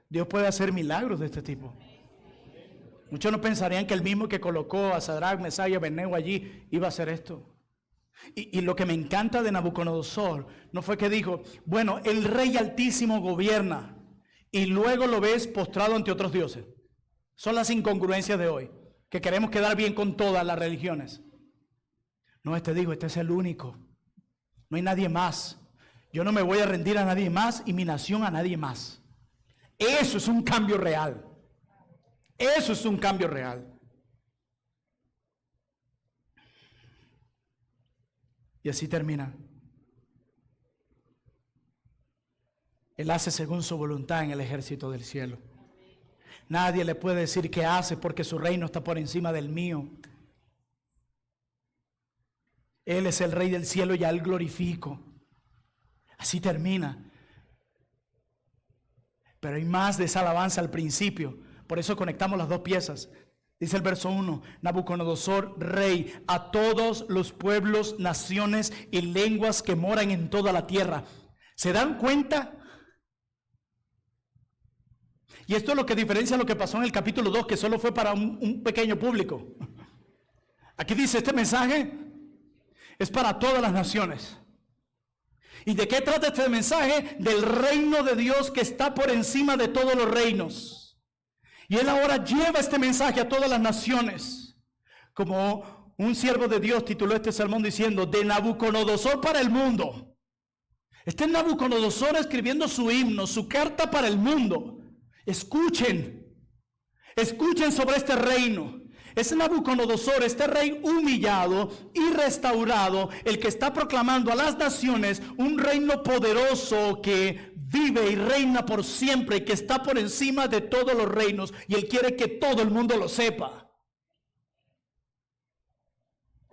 Dios puede hacer milagros de este tipo. Muchos no pensarían que el mismo que colocó a Sadrach, Mesach y Abednego allí iba a hacer esto. Y lo que me encanta de Nabucodonosor no fue que dijo, bueno, el Rey Altísimo gobierna y luego lo ves postrado ante otros dioses. Son las incongruencias de hoy, que queremos quedar bien con todas las religiones. No, este es el único. No hay nadie más. Yo no me voy a rendir a nadie más y mi nación a nadie más. Eso es un cambio real. Eso es un cambio real. Y así termina. Él hace según su voluntad en el ejército del cielo. Nadie le puede decir qué hace porque su reino está por encima del mío. Él es el Rey del cielo y a Él glorifico. Así termina. Pero hay más de esa alabanza al principio. Por eso conectamos las dos piezas. Dice el verso 1, Nabucodonosor, rey, a todos los pueblos, naciones y lenguas que moran en toda la tierra. ¿Se dan cuenta? Y esto es lo que diferencia lo que pasó en el capítulo 2, que solo fue para un pequeño público. Aquí dice, este mensaje es para todas las naciones. ¿Y de qué trata este mensaje? Del reino de Dios que está por encima de todos los reinos. Y él ahora lleva este mensaje a todas las naciones. Como un siervo de Dios tituló este sermón diciendo, de Nabucodonosor para el mundo. Este es Nabucodonosor escribiendo su himno, su carta para el mundo. Escuchen, escuchen sobre este reino. Es Nabucodonosor, este rey humillado y restaurado, el que está proclamando a las naciones un reino poderoso que vive y reina por siempre y que está por encima de todos los reinos. Y él quiere que todo el mundo lo sepa.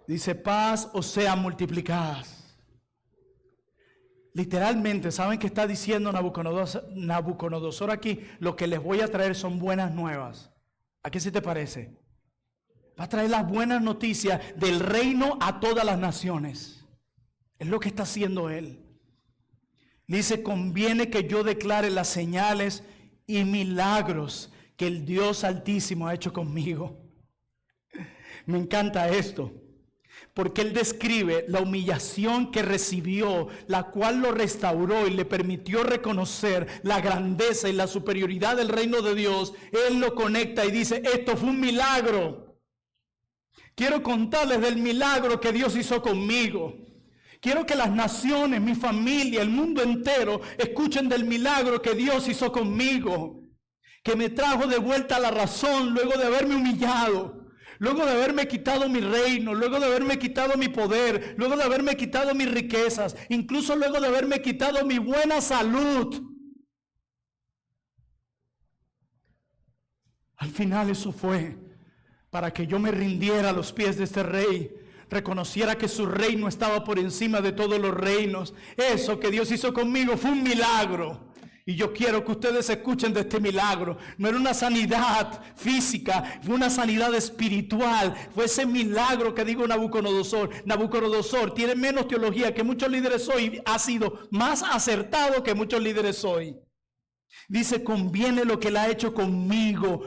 Dice, paz os sea multiplicadas. Literalmente, ¿saben qué está diciendo Nabucodonosor aquí? Lo que les voy a traer son buenas nuevas. ¿A qué se te parece? Va a traer las buenas noticias del reino a todas las naciones. Es lo que está haciendo él. Dice, conviene que yo declare las señales y milagros que el Dios Altísimo ha hecho conmigo. Me encanta esto, porque él describe la humillación que recibió, la cual lo restauró y le permitió reconocer la grandeza y la superioridad del reino de Dios. Él lo conecta y dice, esto fue un milagro. Quiero contarles del milagro que Dios hizo conmigo. Quiero que las naciones, mi familia, el mundo entero escuchen del milagro que Dios hizo conmigo. Que me trajo de vuelta a la razón luego de haberme humillado. Luego de haberme quitado mi reino, luego de haberme quitado mi poder, luego de haberme quitado mis riquezas, incluso luego de haberme quitado mi buena salud. Al final eso fue para que yo me rindiera a los pies de este rey, reconociera que su reino estaba por encima de todos los reinos. Eso que Dios hizo conmigo fue un milagro. Y yo quiero que ustedes escuchen de este milagro. No era una sanidad física, fue una sanidad espiritual. Fue ese milagro que digo Nabucodonosor. Nabucodonosor tiene menos teología que muchos líderes hoy. Ha sido más acertado que muchos líderes hoy. Dice, conviene lo que él ha hecho conmigo.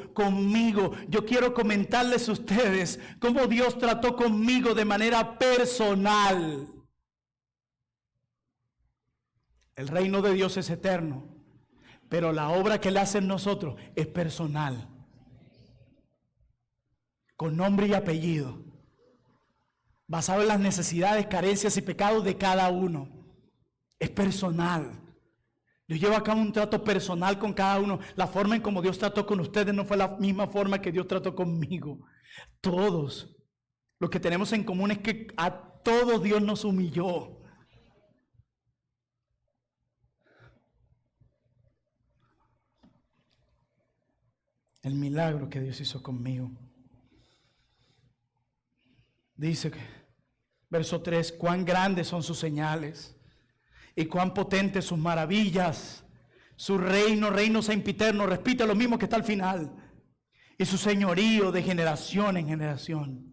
Yo quiero comentarles a ustedes cómo Dios trató conmigo de manera personal. El reino de Dios es eterno, pero la obra que él hace en nosotros es personal. Con nombre y apellido. Basado en las necesidades, carencias y pecados de cada uno. Es personal. Yo llevo a cabo un trato personal con cada uno. La forma en como Dios trató con ustedes no fue la misma forma que Dios trató conmigo. Todos. Lo que tenemos en común es que a todos Dios nos humilló. El milagro que Dios hizo conmigo. Dice que, verso 3, cuán grandes son sus señales y cuán potentes sus maravillas. Su reino sempiterno, repite lo mismo que está al final. Y su señorío de generación en generación.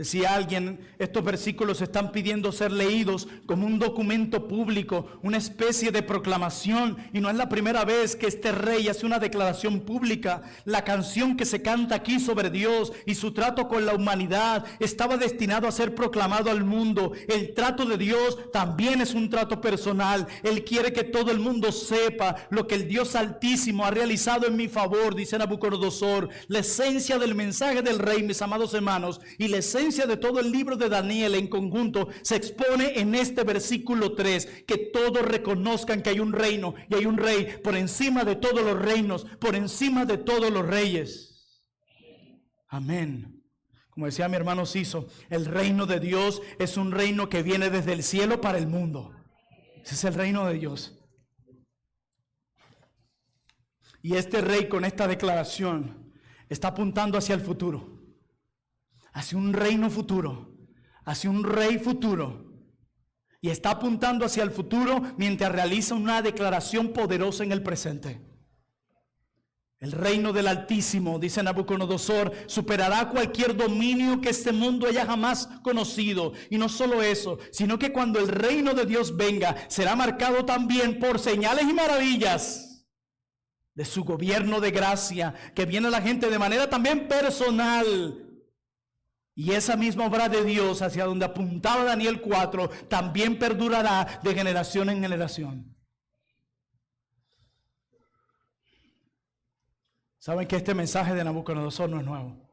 Decía alguien, estos versículos están pidiendo ser leídos como un documento público, una especie de proclamación. Y no es la primera vez que este rey hace una declaración pública. La canción que se canta aquí sobre Dios y su trato con la humanidad estaba destinado a ser proclamado al mundo. El trato de Dios también es un trato personal. Él quiere que todo el mundo sepa lo que el Dios Altísimo ha realizado en mi favor, dice Nabucodonosor. La esencia del mensaje del rey, mis amados hermanos, y la esencia de todo el libro de Daniel en conjunto se expone en este versículo 3, que todos reconozcan que hay un reino y hay un rey por encima de todos los reinos, por encima de todos los reyes. Amén. Como decía mi hermano Ciso, el reino de Dios es un reino que viene desde el cielo para el mundo. Ese es el reino de Dios. Y este rey con esta declaración está apuntando hacia el futuro. Hacia un reino futuro, hacia un rey futuro. Y está apuntando hacia el futuro mientras realiza una declaración poderosa en el presente. El reino del Altísimo, dice Nabucodonosor, superará cualquier dominio que este mundo haya jamás conocido. Y no solo eso, sino que cuando el reino de Dios venga, será marcado también por señales y maravillas de su gobierno de gracia, que viene a la gente de manera también personal. Y esa misma obra de Dios hacia donde apuntaba Daniel 4 también perdurará de generación en generación. Saben que este mensaje de Nabucodonosor no es nuevo.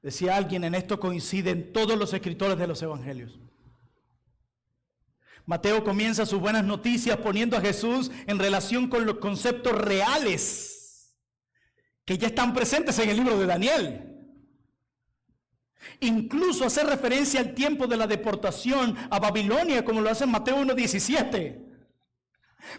Decía alguien, en esto coinciden todos los escritores de los evangelios. Mateo comienza sus buenas noticias poniendo a Jesús en relación con los conceptos reales que ya están presentes en el libro de Daniel. Incluso hace referencia al tiempo de la deportación a Babilonia, como lo hace en Mateo 1:17.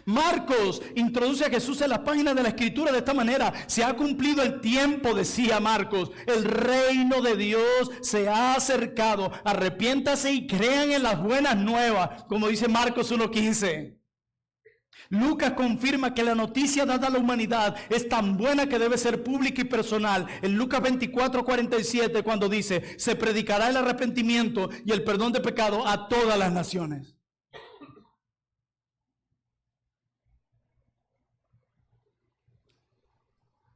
Marcos introduce a Jesús en la página de la Escritura de esta manera: se ha cumplido el tiempo, decía Marcos, el reino de Dios se ha acercado, arrepiéntase y crean en las buenas nuevas, como dice Marcos 1:15. Lucas confirma que la noticia dada a la humanidad es tan buena que debe ser pública y personal. En Lucas 24:47, cuando dice: se predicará el arrepentimiento y el perdón de pecado a todas las naciones.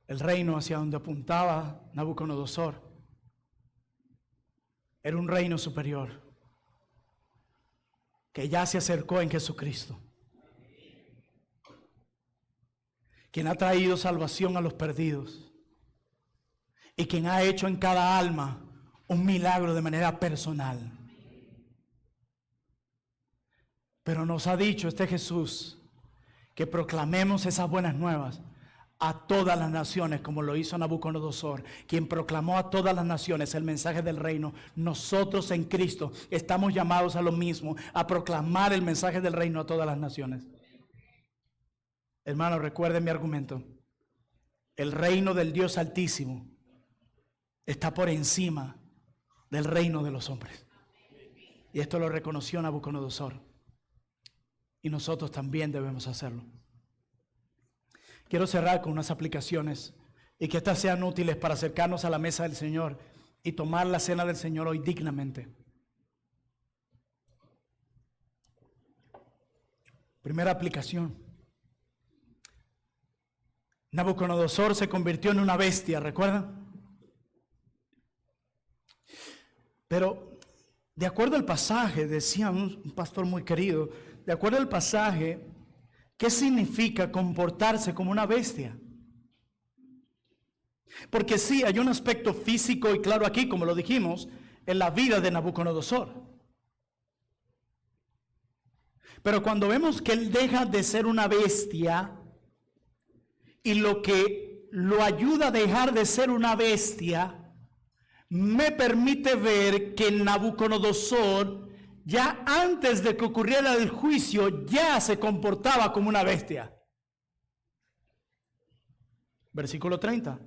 El reino hacia donde apuntaba Nabucodonosor era un reino superior que ya se acercó en Jesucristo, quien ha traído salvación a los perdidos y quien ha hecho en cada alma un milagro de manera personal. Pero nos ha dicho este Jesús que proclamemos esas buenas nuevas a todas las naciones, como lo hizo Nabucodonosor, quien proclamó a todas las naciones el mensaje del reino. Nosotros en Cristo estamos llamados a lo mismo, a proclamar el mensaje del reino a todas las naciones. Hermano, recuerden mi argumento. El reino del Dios Altísimo está por encima del reino de los hombres. Y esto lo reconoció Nabucodonosor. Y nosotros también debemos hacerlo. Quiero cerrar con unas aplicaciones y que estas sean útiles para acercarnos a la mesa del Señor y tomar la cena del Señor hoy dignamente. Primera aplicación. Nabucodonosor se convirtió en una bestia, ¿recuerdan? Pero de acuerdo al pasaje, decía un pastor muy querido, de acuerdo al pasaje, ¿qué significa comportarse como una bestia? Porque sí, hay un aspecto físico y claro aquí, como lo dijimos, en la vida de Nabucodonosor. Pero cuando vemos que él deja de ser una bestia y lo que lo ayuda a dejar de ser una bestia, me permite ver que Nabucodonosor, ya antes de que ocurriera el juicio, ya se comportaba como una bestia. Versículo 30.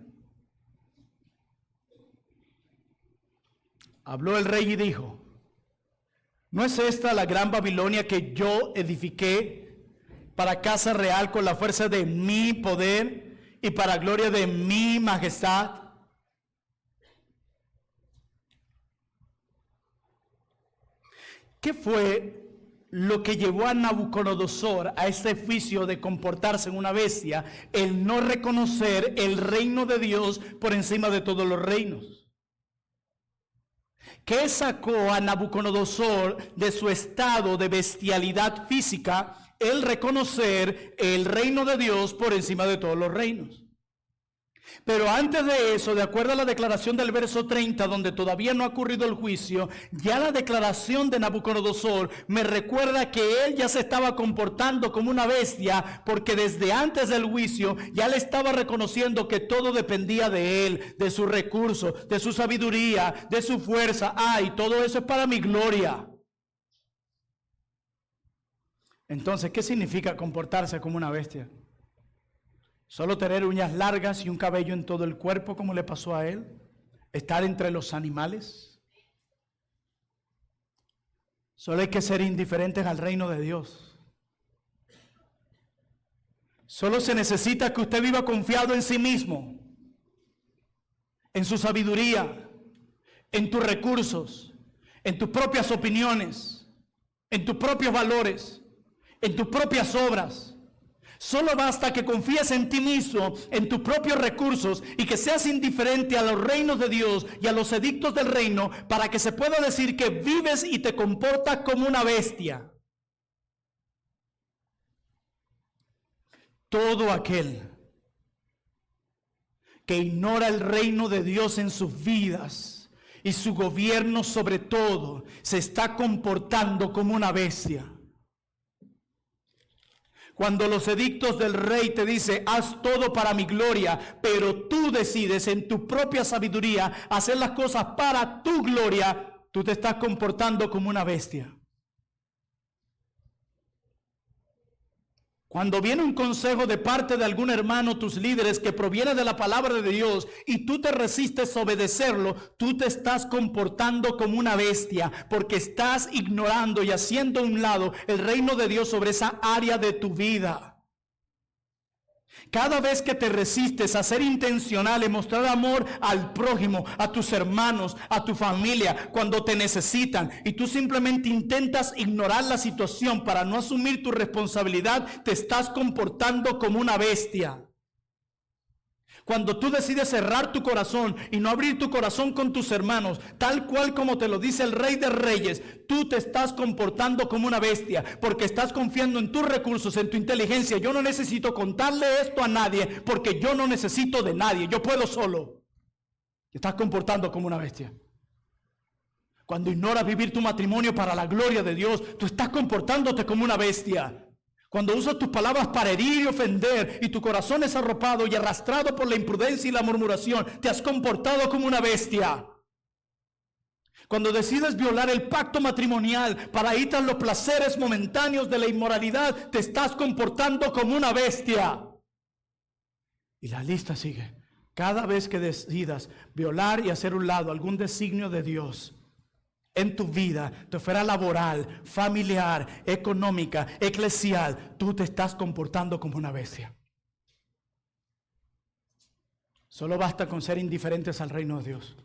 Habló el rey y dijo: ¿no es esta la gran Babilonia que yo edifiqué para casa real con la fuerza de mi poder y para gloria de mi majestad? ¿Qué fue lo que llevó a Nabucodonosor a este juicio de comportarse en una bestia? El no reconocer el reino de Dios por encima de todos los reinos. ¿Qué sacó a Nabucodonosor de su estado de bestialidad física? El reconocer el reino de Dios por encima de todos los reinos. Pero antes de eso, de acuerdo a la declaración del verso 30, donde todavía no ha ocurrido el juicio, ya la declaración de Nabucodonosor me recuerda que él ya se estaba comportando como una bestia, porque desde antes del juicio ya le estaba reconociendo que todo dependía de él, de sus recursos, de su sabiduría, de su fuerza. Y todo eso es para mi gloria. Entonces, ¿qué significa comportarse como una bestia? ¿Solo tener uñas largas y un cabello en todo el cuerpo como le pasó a él? ¿Estar entre los animales? Solo hay que ser indiferentes al reino de Dios. Solo se necesita que usted viva confiado en sí mismo, en su sabiduría, en tus recursos, en tus propias opiniones, en tus propios valores, en tus propias obras. Solo basta que confíes en ti mismo, en tus propios recursos, y que seas indiferente a los reinos de Dios y a los edictos del reino, para que se pueda decir que vives y te comportas como una bestia. Todo aquel que ignora el reino de Dios en sus vidas y su gobierno sobre todo, se está comportando como una bestia. Cuando los edictos del rey te dice, haz todo para mi gloria, pero tú decides en tu propia sabiduría hacer las cosas para tu gloria, tú te estás comportando como una bestia. Cuando viene un consejo de parte de algún hermano, tus líderes, que proviene de la palabra de Dios y tú te resistes a obedecerlo, tú te estás comportando como una bestia porque estás ignorando y haciendo a un lado el reino de Dios sobre esa área de tu vida. Cada vez que te resistes a ser intencional en mostrar amor al prójimo, a tus hermanos, a tu familia, cuando te necesitan, y tú simplemente intentas ignorar la situación para no asumir tu responsabilidad, te estás comportando como una bestia. Cuando tú decides cerrar tu corazón y no abrir tu corazón con tus hermanos, tal cual como te lo dice el Rey de Reyes, tú te estás comportando como una bestia, porque estás confiando en tus recursos, en tu inteligencia. Yo no necesito contarle esto a nadie, porque yo no necesito de nadie, yo puedo solo. Te estás comportando como una bestia. Cuando ignoras vivir tu matrimonio para la gloria de Dios, tú estás comportándote como una bestia. Cuando usas tus palabras para herir y ofender y tu corazón es arropado y arrastrado por la imprudencia y la murmuración, te has comportado como una bestia. Cuando decides violar el pacto matrimonial para ir tras los placeres momentáneos de la inmoralidad, te estás comportando como una bestia. Y la lista sigue. Cada vez que decidas violar y hacer a un lado algún designio de Dios en tu vida, tu esfera laboral, familiar, económica, eclesial, tú te estás comportando como una bestia. Solo basta con ser indiferentes al reino de Dios.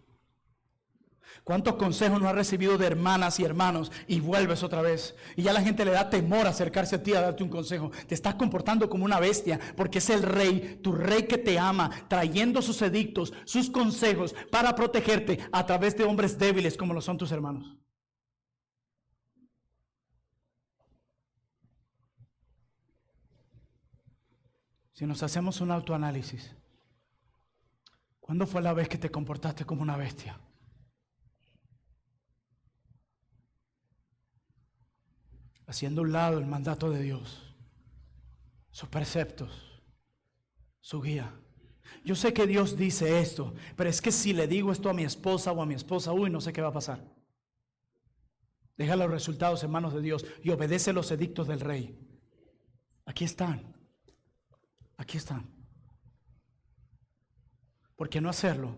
¿Cuántos consejos no has recibido de hermanas y hermanos y vuelves otra vez? Y ya la gente le da temor acercarse a ti a darte un consejo. Te estás comportando como una bestia porque es el rey, tu rey que te ama, trayendo sus edictos, sus consejos para protegerte a través de hombres débiles como lo son tus hermanos. Si nos hacemos un autoanálisis, ¿cuándo fue la vez que te comportaste como una bestia? Haciendo a un lado el mandato de Dios, sus preceptos, su guía. Yo sé que Dios dice esto, pero es que si le digo esto a mi esposa o a mi esposa, no sé qué va a pasar. Deja los resultados en manos de Dios y obedece los edictos del rey. Aquí están. Aquí están. Porque no hacerlo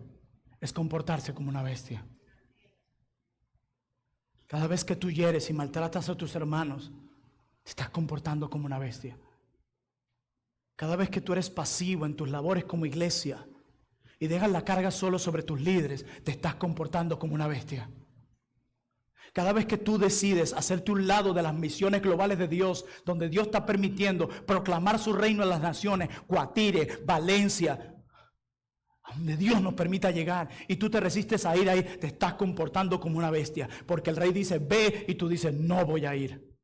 es comportarse como una bestia. Cada vez que tú hieres y maltratas a tus hermanos, te estás comportando como una bestia. Cada vez que tú eres pasivo en tus labores como iglesia y dejas la carga solo sobre tus líderes, te estás comportando como una bestia. Cada vez que tú decides hacerte un lado de las misiones globales de Dios, donde Dios está permitiendo proclamar su reino en las naciones, Guatire, Valencia, a donde Dios nos permita llegar, y tú te resistes a ir ahí, te estás comportando como una bestia, porque el rey dice ve y tú dices no voy a ir.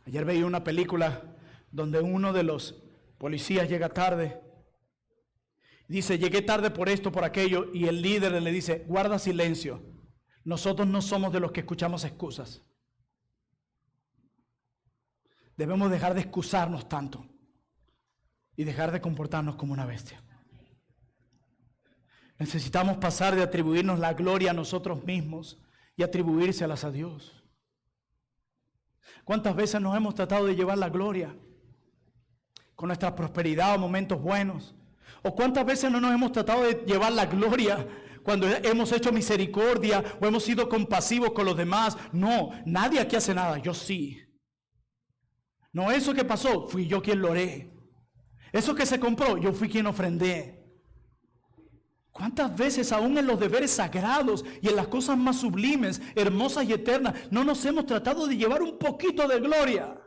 Ayer veía una película donde uno de los policías llega tarde. Dice, llegué tarde por esto, por aquello, y el líder le dice, guarda silencio. Nosotros no somos de los que escuchamos excusas. Debemos dejar de excusarnos tanto y dejar de comportarnos como una bestia. Necesitamos pasar de atribuirnos la gloria a nosotros mismos y atribuírselas a Dios. ¿Cuántas veces nos hemos tratado de llevar la gloria con nuestra prosperidad o momentos buenos? ¿O cuántas veces no nos hemos tratado de llevar la gloria cuando hemos hecho misericordia o hemos sido compasivos con los demás? No, nadie aquí hace nada, yo sí. No, eso que pasó, fui yo quien lo oré. Eso que se compró, yo fui quien ofrendé. ¿Cuántas veces aún en los deberes sagrados y en las cosas más sublimes, hermosas y eternas, no nos hemos tratado de llevar un poquito de gloria?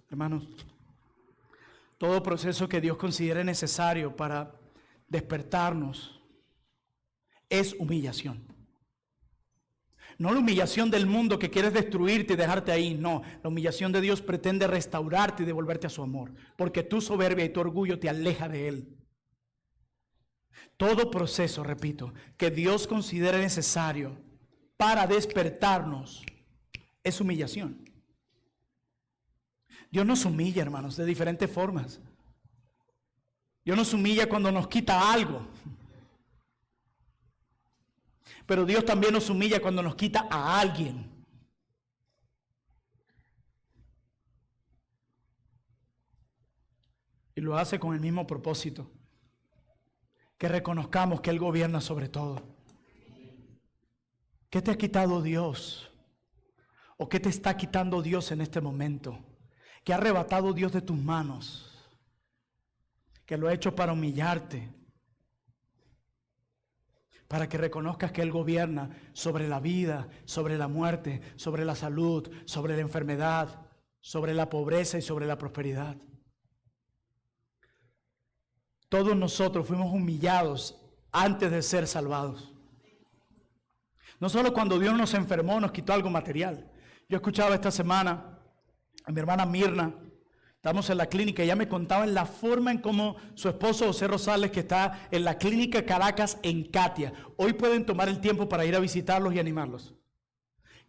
Hermanos, todo proceso que Dios considere necesario para despertarnos es humillación. No la humillación del mundo que quieres destruirte y dejarte ahí, no. La humillación de Dios pretende restaurarte y devolverte a su amor, porque tu soberbia y tu orgullo te aleja de Él. Todo proceso, repito, que Dios considere necesario para despertarnos es humillación. Dios nos humilla, hermanos, de diferentes formas. Dios nos humilla cuando nos quita algo. Pero Dios también nos humilla cuando nos quita a alguien. Y lo hace con el mismo propósito. Que reconozcamos que Él gobierna sobre todo. ¿Qué te ha quitado Dios? ¿O qué te está quitando Dios en este momento? ¿Qué ha arrebatado Dios de tus manos? Que lo ha hecho para humillarte. Para que reconozcas que Él gobierna sobre la vida, sobre la muerte, sobre la salud, sobre la enfermedad, sobre la pobreza y sobre la prosperidad. Todos nosotros fuimos humillados antes de ser salvados. No solo cuando Dios nos enfermó, nos quitó algo material. Yo escuchaba esta semana a mi hermana Mirna, estamos en la clínica, ella me contaba en la forma en cómo su esposo José Rosales, que está en la clínica Caracas en Catia, hoy pueden tomar el tiempo para ir a visitarlos y animarlos.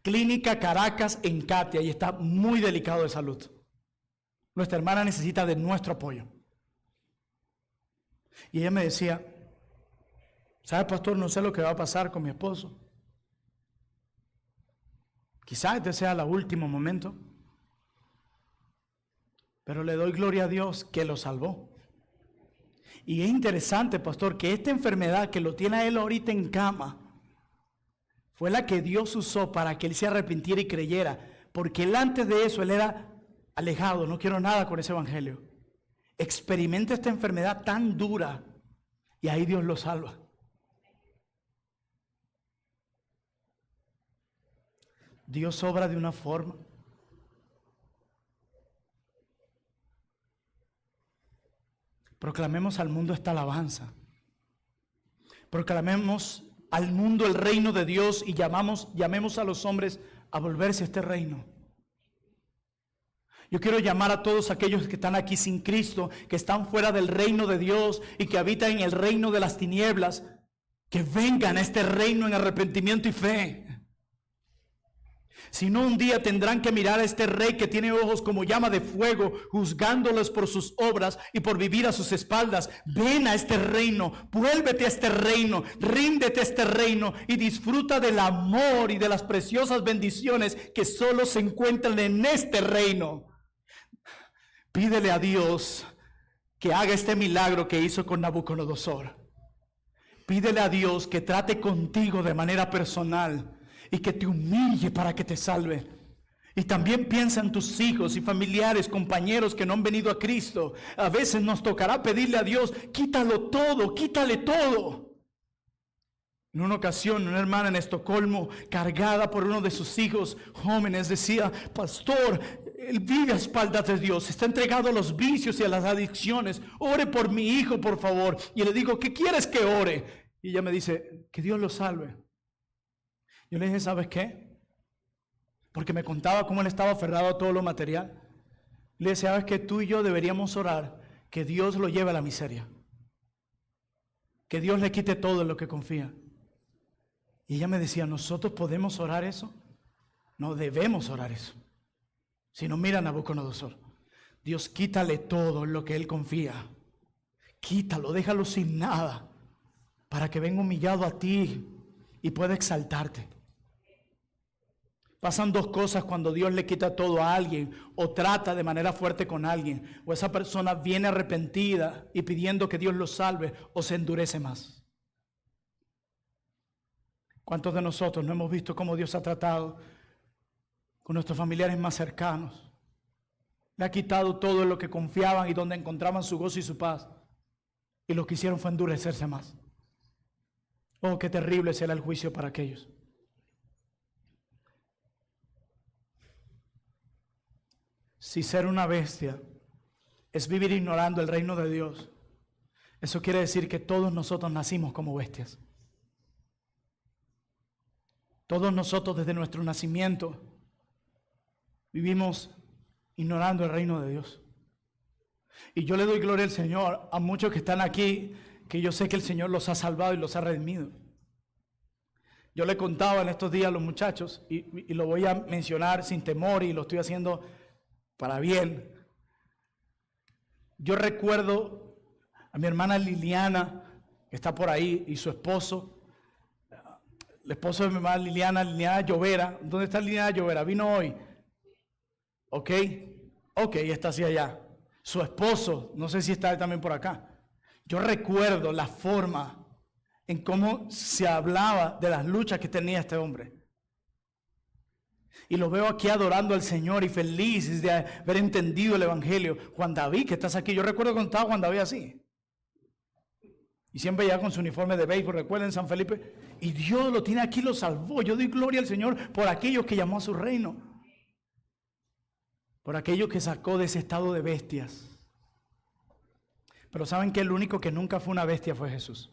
Clínica Caracas en Catia, y está muy delicado de salud. Nuestra hermana necesita de nuestro apoyo. Y ella me decía, ¿sabe, pastor? No sé lo que va a pasar con mi esposo. Quizás este sea el último momento. Pero le doy gloria a Dios que lo salvó. Y es interesante, pastor, que esta enfermedad que lo tiene a él ahorita en cama, fue la que Dios usó para que él se arrepintiera y creyera. Porque él antes de eso, él era alejado, no quiero nada con ese evangelio. Experimenta esta enfermedad tan dura y ahí Dios lo salva. Dios obra de una forma. Proclamemos al mundo esta alabanza. Proclamemos al mundo el reino de Dios y llamemos a los hombres a volverse a este reino. Yo quiero llamar a todos aquellos que están aquí sin Cristo, que están fuera del reino de Dios y que habitan en el reino de las tinieblas, que vengan a este reino en arrepentimiento y fe. Si no, un día tendrán que mirar a este rey que tiene ojos como llama de fuego, juzgándolos por sus obras y por vivir a sus espaldas. Ven a este reino, vuélvete a este reino, ríndete a este reino y disfruta del amor y de las preciosas bendiciones que solo se encuentran en este reino. Pídele a Dios que haga este milagro que hizo con Nabucodonosor. Pídele a Dios que trate contigo de manera personal y que te humille para que te salve. Y también piensa en tus hijos y familiares, compañeros que no han venido a Cristo. A veces nos tocará pedirle a Dios, quítalo todo, quítale todo. En una ocasión, una hermana en Estocolmo, cargada por uno de sus hijos jóvenes, decía, pastor, él vive a espaldas de Dios, está entregado a los vicios y a las adicciones. Ore por mi hijo, por favor. Y le digo, ¿qué quieres que ore? Y ella me dice, que Dios lo salve. Yo le dije, ¿sabes qué? Porque me contaba cómo él estaba aferrado a todo lo material. Le dije, ¿sabes qué? Tú y yo deberíamos orar que Dios lo lleve a la miseria. Que Dios le quite todo en lo que confía. Y ella me decía, ¿nosotros podemos orar eso? No debemos orar eso. Si no, mira a Nabucodonosor. Dios, quítale todo en lo que él confía. Quítalo, déjalo sin nada. Para que venga humillado a ti y pueda exaltarte. Pasan dos cosas cuando Dios le quita todo a alguien o trata de manera fuerte con alguien, o esa persona viene arrepentida y pidiendo que Dios lo salve, o se endurece más. ¿Cuántos de nosotros no hemos visto cómo Dios ha tratado con nuestros familiares más cercanos? Le ha quitado todo en lo que confiaban y donde encontraban su gozo y su paz, y lo que hicieron fue endurecerse más. Oh, qué terrible será el juicio para aquellos. Si ser una bestia es vivir ignorando el reino de Dios, eso quiere decir que todos nosotros nacimos como bestias. Todos nosotros desde nuestro nacimiento vivimos ignorando el reino de Dios. Y yo le doy gloria al Señor a muchos que están aquí, que yo sé que el Señor los ha salvado y los ha redimido. Yo le contaba en estos días a los muchachos, y lo voy a mencionar sin temor, y lo estoy haciendo para bien. Yo recuerdo a mi hermana Liliana, que está por ahí, y su esposo, el esposo de mi hermana Liliana Llovera. ¿Dónde está Liliana Llovera? Vino hoy. Ok, está hacia allá. Su esposo, no sé si está él también por acá. Yo recuerdo la forma en cómo se hablaba de las luchas que tenía este hombre. Y lo veo aquí adorando al Señor y feliz de haber entendido el Evangelio. Juan David, que estás aquí. Yo recuerdo cuando estaba Juan David así. Y siempre ya con su uniforme de béisbol, recuerden San Felipe. Y Dios lo tiene aquí, lo salvó. Yo doy gloria al Señor por aquellos que llamó a su reino. Por aquellos que sacó de ese estado de bestias. Pero saben que el único que nunca fue una bestia fue Jesús.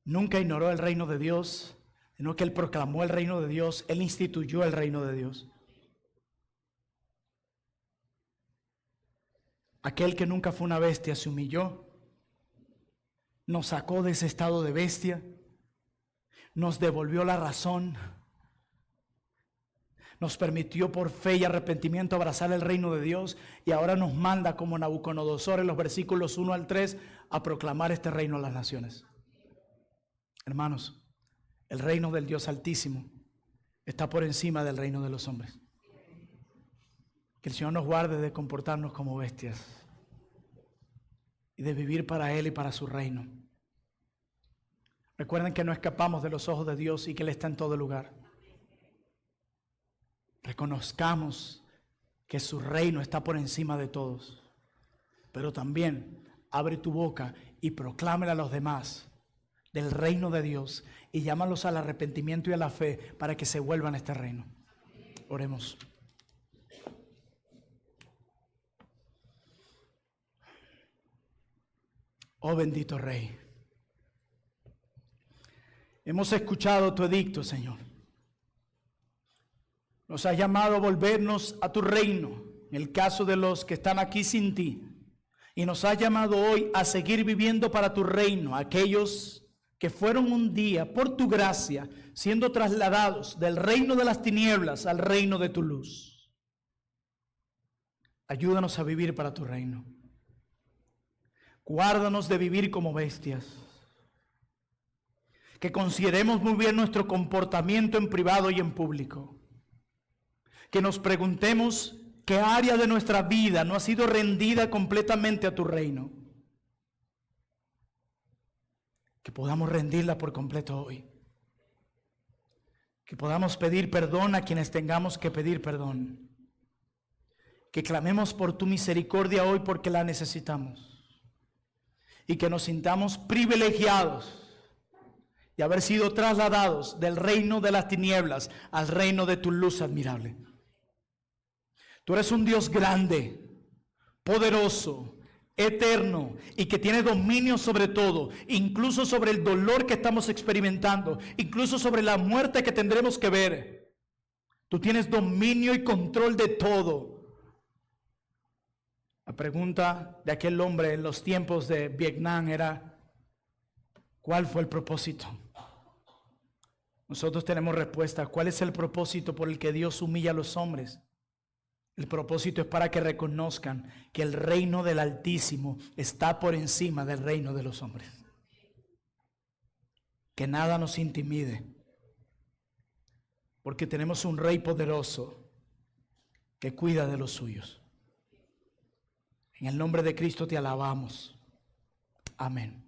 Nunca ignoró el reino de Dios, sino que Él proclamó el reino de Dios, Él instituyó el reino de Dios. Aquel que nunca fue una bestia se humilló, nos sacó de ese estado de bestia, nos devolvió la razón, nos permitió por fe y arrepentimiento abrazar el reino de Dios, y ahora nos manda como Nabucodonosor en los versículos 1 al 3 a proclamar este reino a las naciones. Hermanos, el reino del Dios Altísimo está por encima del reino de los hombres. Que el Señor nos guarde de comportarnos como bestias y de vivir para Él y para su reino. Recuerden que no escapamos de los ojos de Dios y que Él está en todo lugar. Reconozcamos que su reino está por encima de todos, pero también abre tu boca y proclámela a los demás del reino de Dios y llámalos al arrepentimiento y a la fe para que se vuelvan a este reino. Oremos. Oh bendito Rey, hemos escuchado tu edicto, Señor. Nos has llamado a volvernos a tu reino, en el caso de los que están aquí sin ti. Y nos has llamado hoy a seguir viviendo para tu reino, aquellos que fueron un día, por tu gracia, siendo trasladados del reino de las tinieblas al reino de tu luz. Ayúdanos a vivir para tu reino. Guárdanos de vivir como bestias. Que consideremos muy bien nuestro comportamiento en privado y en público. Que nos preguntemos qué área de nuestra vida no ha sido rendida completamente a tu reino. Que podamos rendirla por completo hoy. Que podamos pedir perdón a quienes tengamos que pedir perdón. Que clamemos por tu misericordia hoy porque la necesitamos. Y que nos sintamos privilegiados de haber sido trasladados del reino de las tinieblas al reino de tu luz admirable. Tú eres un Dios grande, poderoso, eterno y que tiene dominio sobre todo, incluso sobre el dolor que estamos experimentando, incluso sobre la muerte que tendremos que ver. Tú tienes dominio y control de todo. La pregunta de aquel hombre en los tiempos de Vietnam era: ¿cuál fue el propósito? Nosotros tenemos respuesta. ¿Cuál es el propósito por el que Dios humilla a los hombres? El propósito es para que reconozcan que el reino del Altísimo está por encima del reino de los hombres. Que nada nos intimide, porque tenemos un Rey poderoso que cuida de los suyos. En el nombre de Cristo te alabamos. Amén.